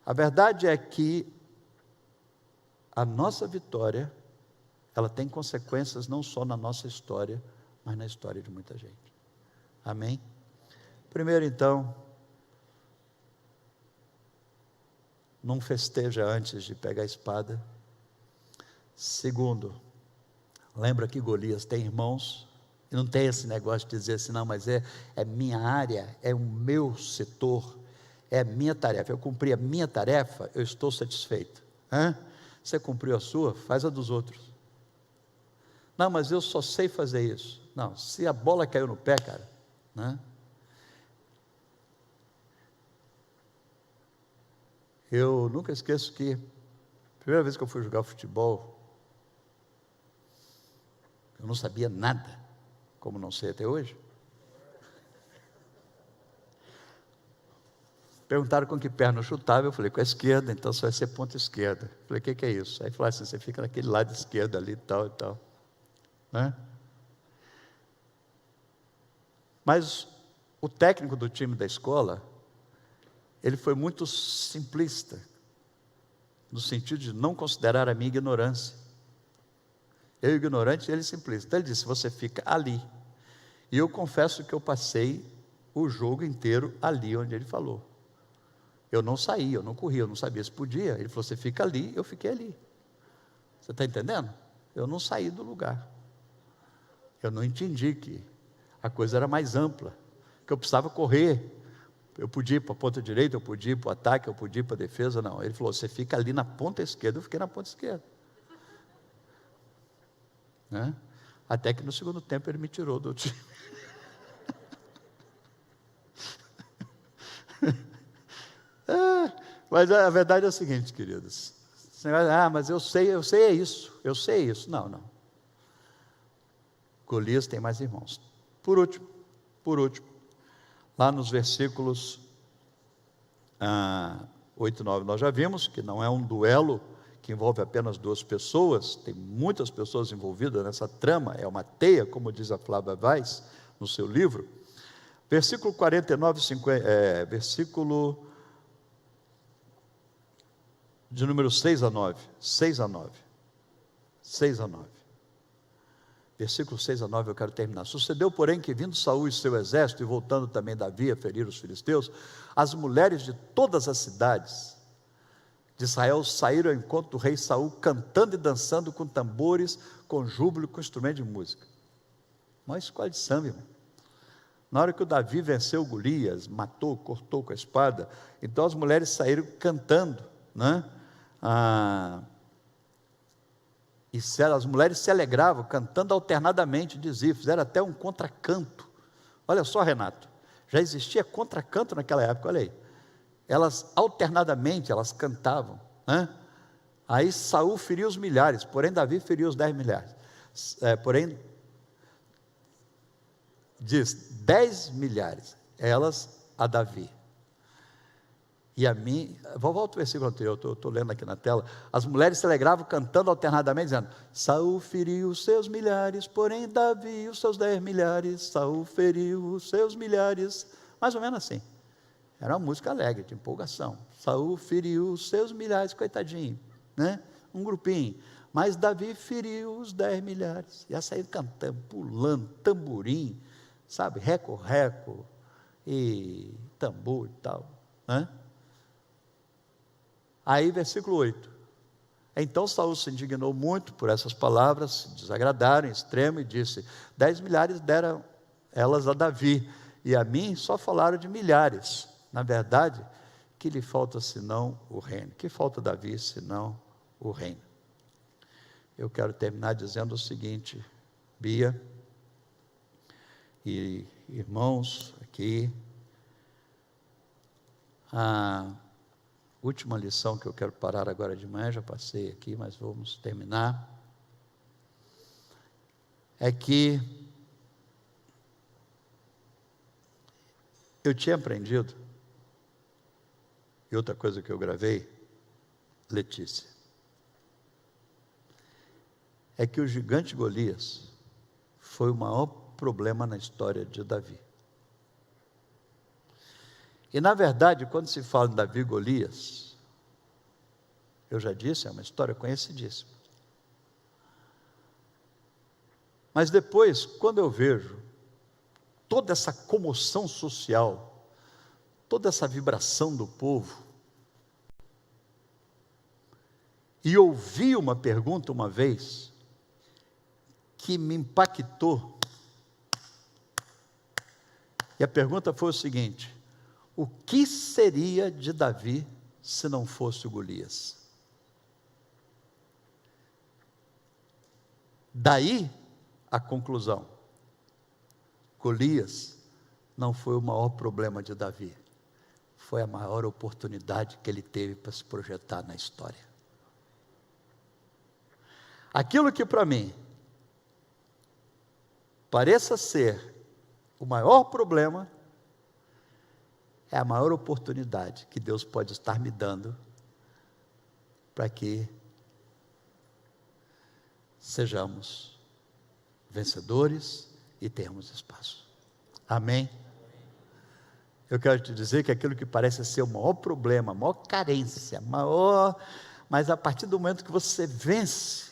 A verdade é que a nossa vitória, ela tem consequências não só na nossa história, mas na história de muita gente. Amém? Primeiro, então, não festeja antes de pegar a espada. Segundo, lembra que Golias tem irmãos, e não tem esse negócio de dizer assim: não, mas é minha área, é o meu setor, é a minha tarefa. Eu cumpri a minha tarefa, eu estou satisfeito. Você cumpriu a sua, faz a dos outros. Não, mas eu só sei fazer isso. Não, se a bola caiu no pé, cara, Eu nunca esqueço que a primeira vez que eu fui jogar futebol, eu não sabia nada, como não sei até hoje. Perguntaram com que perna eu chutava, eu falei: com a esquerda, então só vai ser ponta esquerda. Eu falei: o que é isso? Aí falaram assim: você fica naquele lado esquerdo ali, tal e tal. Mas o técnico do time da escola, ele foi muito simplista. no sentido de não considerar a minha ignorância. Eu ignorante e ele simplista. Então ele disse, você fica ali. E eu confesso que eu passei o jogo inteiro ali onde ele falou. Eu não saí, eu não corri, eu não sabia se podia. Ele falou, você fica ali, eu fiquei ali. Você está entendendo? Eu não saí do lugar. Eu não entendi que a coisa era mais ampla, que eu precisava correr. Eu podia ir para a ponta direita, eu podia ir para o ataque, eu podia ir para a defesa. Não, ele falou, você fica ali na ponta esquerda. Eu fiquei na ponta esquerda. Né? Até que no segundo tempo ele me tirou do time. Mas a verdade é o seguinte, queridos. Mas eu sei é isso, eu sei isso. Não. Golias tem mais irmãos. Por último, lá nos versículos 8 e 9, nós já vimos que não é um duelo que envolve apenas duas pessoas, tem muitas pessoas envolvidas nessa trama, é uma teia, como diz a Flávia Vaz no seu livro. Versículo 49, versículo de número 6 a 9. Versículo 6 a 9 eu quero terminar. Sucedeu, porém, que vindo Saul e seu exército, e voltando também Davi a ferir os filisteus, as mulheres de todas as cidades de Israel saíram ao encontro do rei Saul, cantando e dançando com tambores, com júbilo, com instrumento de música. Uma escola de samba, irmão. Na hora que o Davi venceu Golias, matou, cortou com a espada, então as mulheres saíram cantando, né? E as mulheres se alegravam, cantando alternadamente, diziam, fizeram até um contracanto. Olha só, Renato, já existia contracanto naquela época, olha aí. Elas alternadamente, elas cantavam, né? Aí Saul feriu os milhares, porém Davi feriu os 10 milhares. Porém, diz 10 milhares, elas a Davi. E a mim, volta o versículo anterior, eu estou lendo aqui na tela. As mulheres se alegravam cantando alternadamente, dizendo, Saul feriu os seus milhares, porém Davi os seus 10 milhares, Saul feriu os seus milhares, mais ou menos assim. Era uma música alegre, de empolgação. Saul feriu os seus milhares, coitadinho, né? Um grupinho. Mas Davi feriu os 10 milhares. E aí saíram cantando, pulando, tamborim, sabe, reco, e tambor e tal, né? Aí, versículo 8. Então Saul se indignou muito por essas palavras, se desagradaram em extremo, e disse, 10 milhares deram elas a Davi, e a mim só falaram de milhares. Na verdade, que lhe falta senão o reino? Que falta a Davi senão o reino? Eu quero terminar dizendo o seguinte, Bia e irmãos aqui, a última lição que eu quero parar agora de manhã, já passei aqui, mas vamos terminar, é que eu tinha aprendido, e outra coisa que eu gravei, Letícia, é que o gigante Golias foi o maior problema na história de Davi. E na verdade, quando se fala em Davi e Golias, eu já disse, é uma história conhecidíssima. Mas depois, quando eu vejo toda essa comoção social, toda essa vibração do povo, e ouvi uma pergunta uma vez, que me impactou, e a pergunta foi o seguinte, o que seria de Davi se não fosse o Golias? Daí a conclusão, Golias não foi o maior problema de Davi, foi a maior oportunidade que ele teve para se projetar na história. Aquilo que para mim pareça ser o maior problema, é a maior oportunidade que Deus pode estar me dando para que sejamos vencedores e tenhamos espaço. Amém? Eu quero te dizer que aquilo que parece ser o maior problema, a maior carência, a maior Mas a partir do momento que você vence,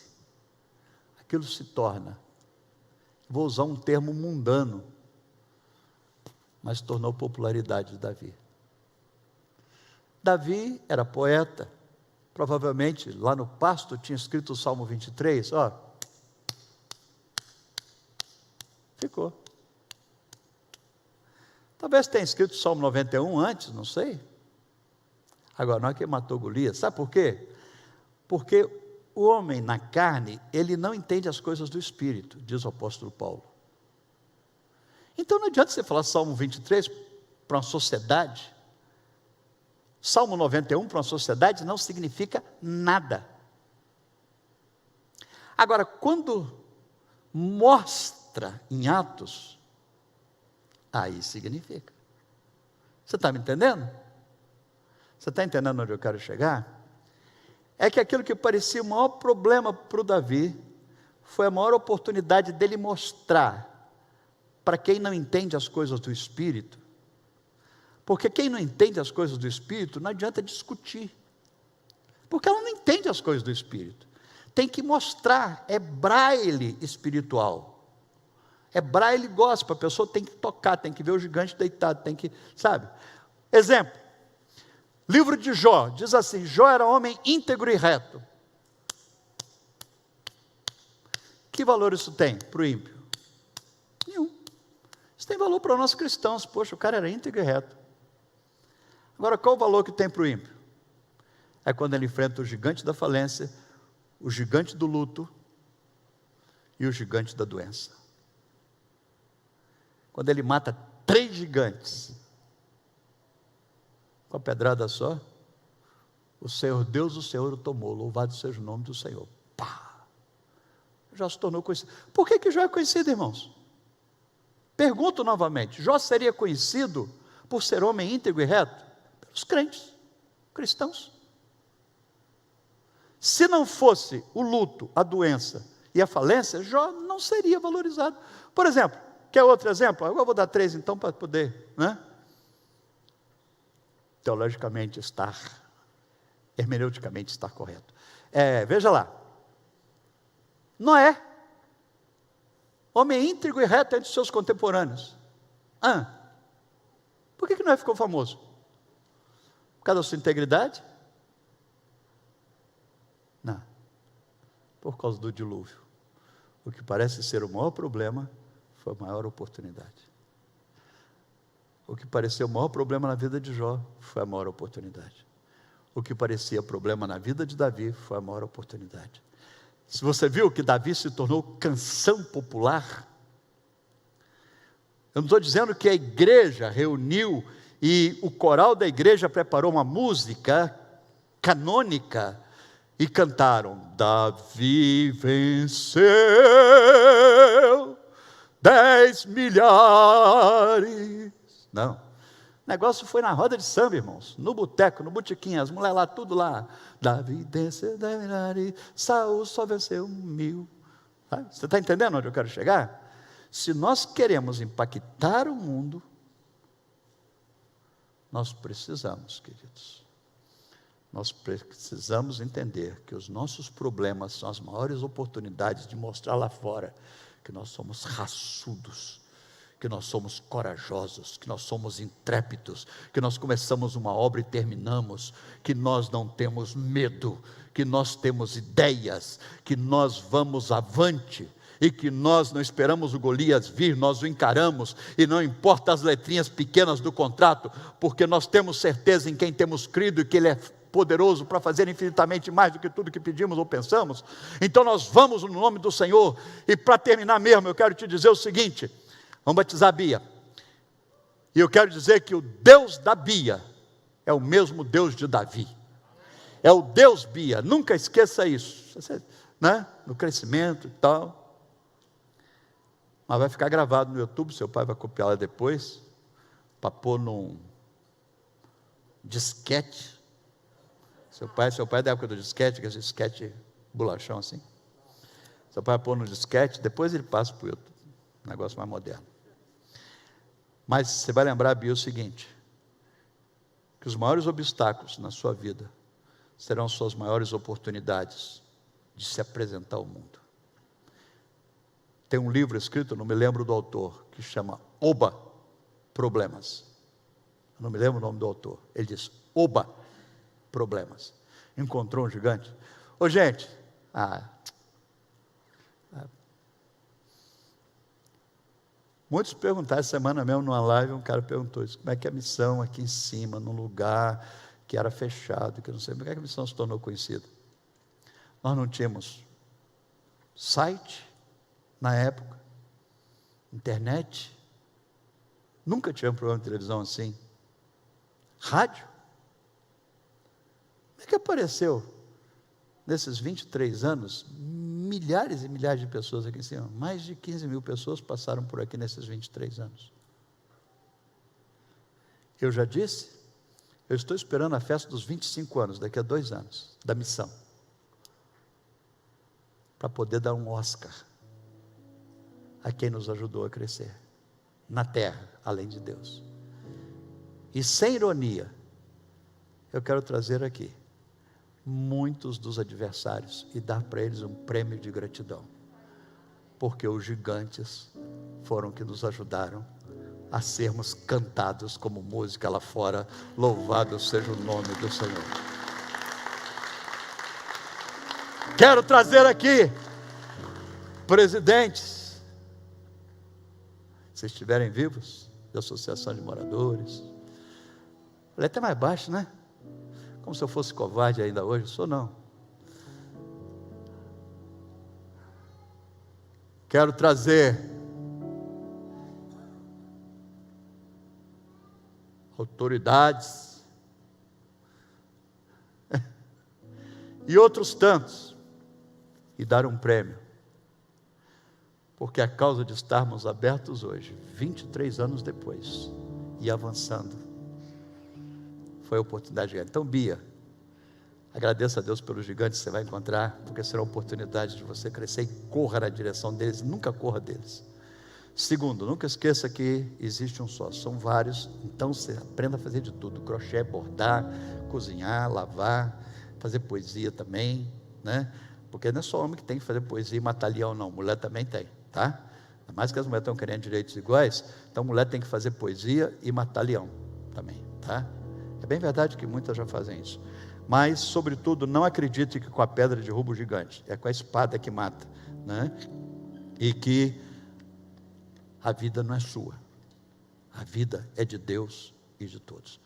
aquilo se torna, vou usar um termo mundano, mas tornou popularidade de Davi. Davi era poeta, provavelmente lá no pasto tinha escrito o Salmo 23, ficou. Talvez tenha escrito o Salmo 91 antes, não sei. Agora, não é quem matou Golias, sabe por quê? Porque o homem na carne, ele não entende as coisas do Espírito, diz o apóstolo Paulo. Então não adianta você falar Salmo 23 para uma sociedade. Salmo 91 para uma sociedade não significa nada. Agora, quando mostra em Atos, aí significa. Você está me entendendo? Você está entendendo onde eu quero chegar? É que aquilo que parecia o maior problema para o Davi, foi a maior oportunidade dele mostrar, para quem não entende as coisas do Espírito, porque quem não entende as coisas do Espírito, não adianta discutir, porque ela não entende as coisas do Espírito, tem que mostrar, é braille espiritual, é braille gospel, a pessoa tem que tocar, tem que ver o gigante deitado, tem que, sabe? Exemplo, livro de Jó, diz assim, Jó era homem íntegro e reto. Que valor isso tem para o ímpio? Nenhum. Isso tem valor para nós cristãos, poxa, o cara era íntegro e reto. Agora, qual o valor que tem para o ímpio? É quando ele enfrenta o gigante da falência, o gigante do luto e o gigante da doença. Quando ele mata 3 gigantes, com a pedrada só, o Senhor Deus, o Senhor o tomou, louvado seja o nome do Senhor. Pá! Já se tornou conhecido. Por que Jó é conhecido, irmãos? Pergunto novamente, Jó seria conhecido por ser homem íntegro e reto? Pelos crentes, cristãos. Se não fosse o luto, a doença e a falência, Jó não seria valorizado. Por exemplo, quer outro exemplo? Agora eu vou dar 3 então para poder, teologicamente hermeneuticamente estar correto. Veja lá, Noé, homem íntegro e reto entre seus contemporâneos. Por que Noé ficou famoso? Por causa da sua integridade? Não, por causa do dilúvio. O que parece ser o maior problema, foi a maior oportunidade. O que pareceu o maior problema na vida de Jó, foi a maior oportunidade. O que parecia problema na vida de Davi, foi a maior oportunidade. Se você viu que Davi se tornou canção popular, eu não estou dizendo que a igreja reuniu e o coral da igreja preparou uma música canônica e cantaram, Davi venceu 10 milhares. Não, o negócio foi na roda de samba, irmãos, no boteco, no botequim, as mulheres lá, tudo lá, Davi venceu 10 milhares, Saul só venceu 1000. Você está entendendo onde eu quero chegar? Se nós queremos impactar o mundo, nós precisamos, queridos, nós precisamos entender que os nossos problemas são as maiores oportunidades de mostrar lá fora que nós somos raçudos, que nós somos corajosos, que nós somos intrépidos, que nós começamos uma obra e terminamos, que nós não temos medo, que nós temos ideias, que nós vamos avante, e que nós não esperamos o Golias vir, nós o encaramos, e não importa as letrinhas pequenas do contrato, porque nós temos certeza em quem temos crido, e que Ele é poderoso para fazer infinitamente mais do que tudo que pedimos ou pensamos. Então nós vamos no nome do Senhor. E para terminar mesmo, eu quero te dizer o seguinte, vamos batizar a Bia, e eu quero dizer que o Deus da Bia é o mesmo Deus de Davi, é o Deus Bia, nunca esqueça isso, no crescimento e tal, mas vai ficar gravado no YouTube, seu pai vai copiar lá depois, para pôr num disquete. Seu pai é da época do disquete, que é esse disquete bolachão assim. Seu pai vai pôr no disquete, depois ele passa para o YouTube, um negócio mais moderno. Mas você vai lembrar, Bia, o seguinte, que os maiores obstáculos na sua vida serão suas maiores oportunidades de se apresentar ao mundo. Tem um livro escrito, não me lembro do autor, que chama Oba, Problemas. Eu não me lembro o nome do autor. Ele diz, Oba, Problemas. Encontrou um gigante. Ô gente, muitos perguntaram, essa semana mesmo numa live, um cara perguntou isso, como é que é a missão aqui em cima, num lugar que era fechado, que não sei, como é que a missão se tornou conhecida? Nós não tínhamos site, na época, internet, nunca tivemos programa de televisão assim, rádio. Como é que apareceu, nesses 23 anos, milhares e milhares de pessoas aqui em cima? Mais de 15 mil pessoas passaram por aqui nesses 23 anos. Eu já disse, eu estou esperando a festa dos 25 anos, daqui a 2 anos, da missão, para poder dar um Oscar a quem nos ajudou a crescer, na terra, além de Deus. E sem ironia, eu quero trazer aqui muitos dos adversários e dar para eles um prêmio de gratidão, porque os gigantes foram que nos ajudaram a sermos cantados como música lá fora. Louvado seja o nome do Senhor. Quero trazer aqui presidentes, se estiverem vivos, da associação de moradores. Ele é até mais baixo, né? Como se eu fosse covarde ainda hoje. Sou não. Quero trazer autoridades e outros tantos, e dar um prêmio, porque a causa de estarmos abertos hoje, 23 anos depois, e avançando, foi a oportunidade de ganhar. Então, Bia, agradeça a Deus pelos gigantes que você vai encontrar, porque será a oportunidade de você crescer, e corra na direção deles, nunca corra deles. Segundo, nunca esqueça que existe um só, são vários, então você aprenda a fazer de tudo, crochê, bordar, cozinhar, lavar, fazer poesia também, né? Porque não é só homem que tem que fazer poesia e matar leão, não, mulher também tem, tá? Ainda mais que as mulheres estão querendo direitos iguais, então mulher tem que fazer poesia e matar leão também, tá? É bem verdade que muitas já fazem isso, mas sobretudo não acredite que com a pedra derruba o gigante, é com a espada que mata, né? E que a vida não é sua, a vida é de Deus e de todos.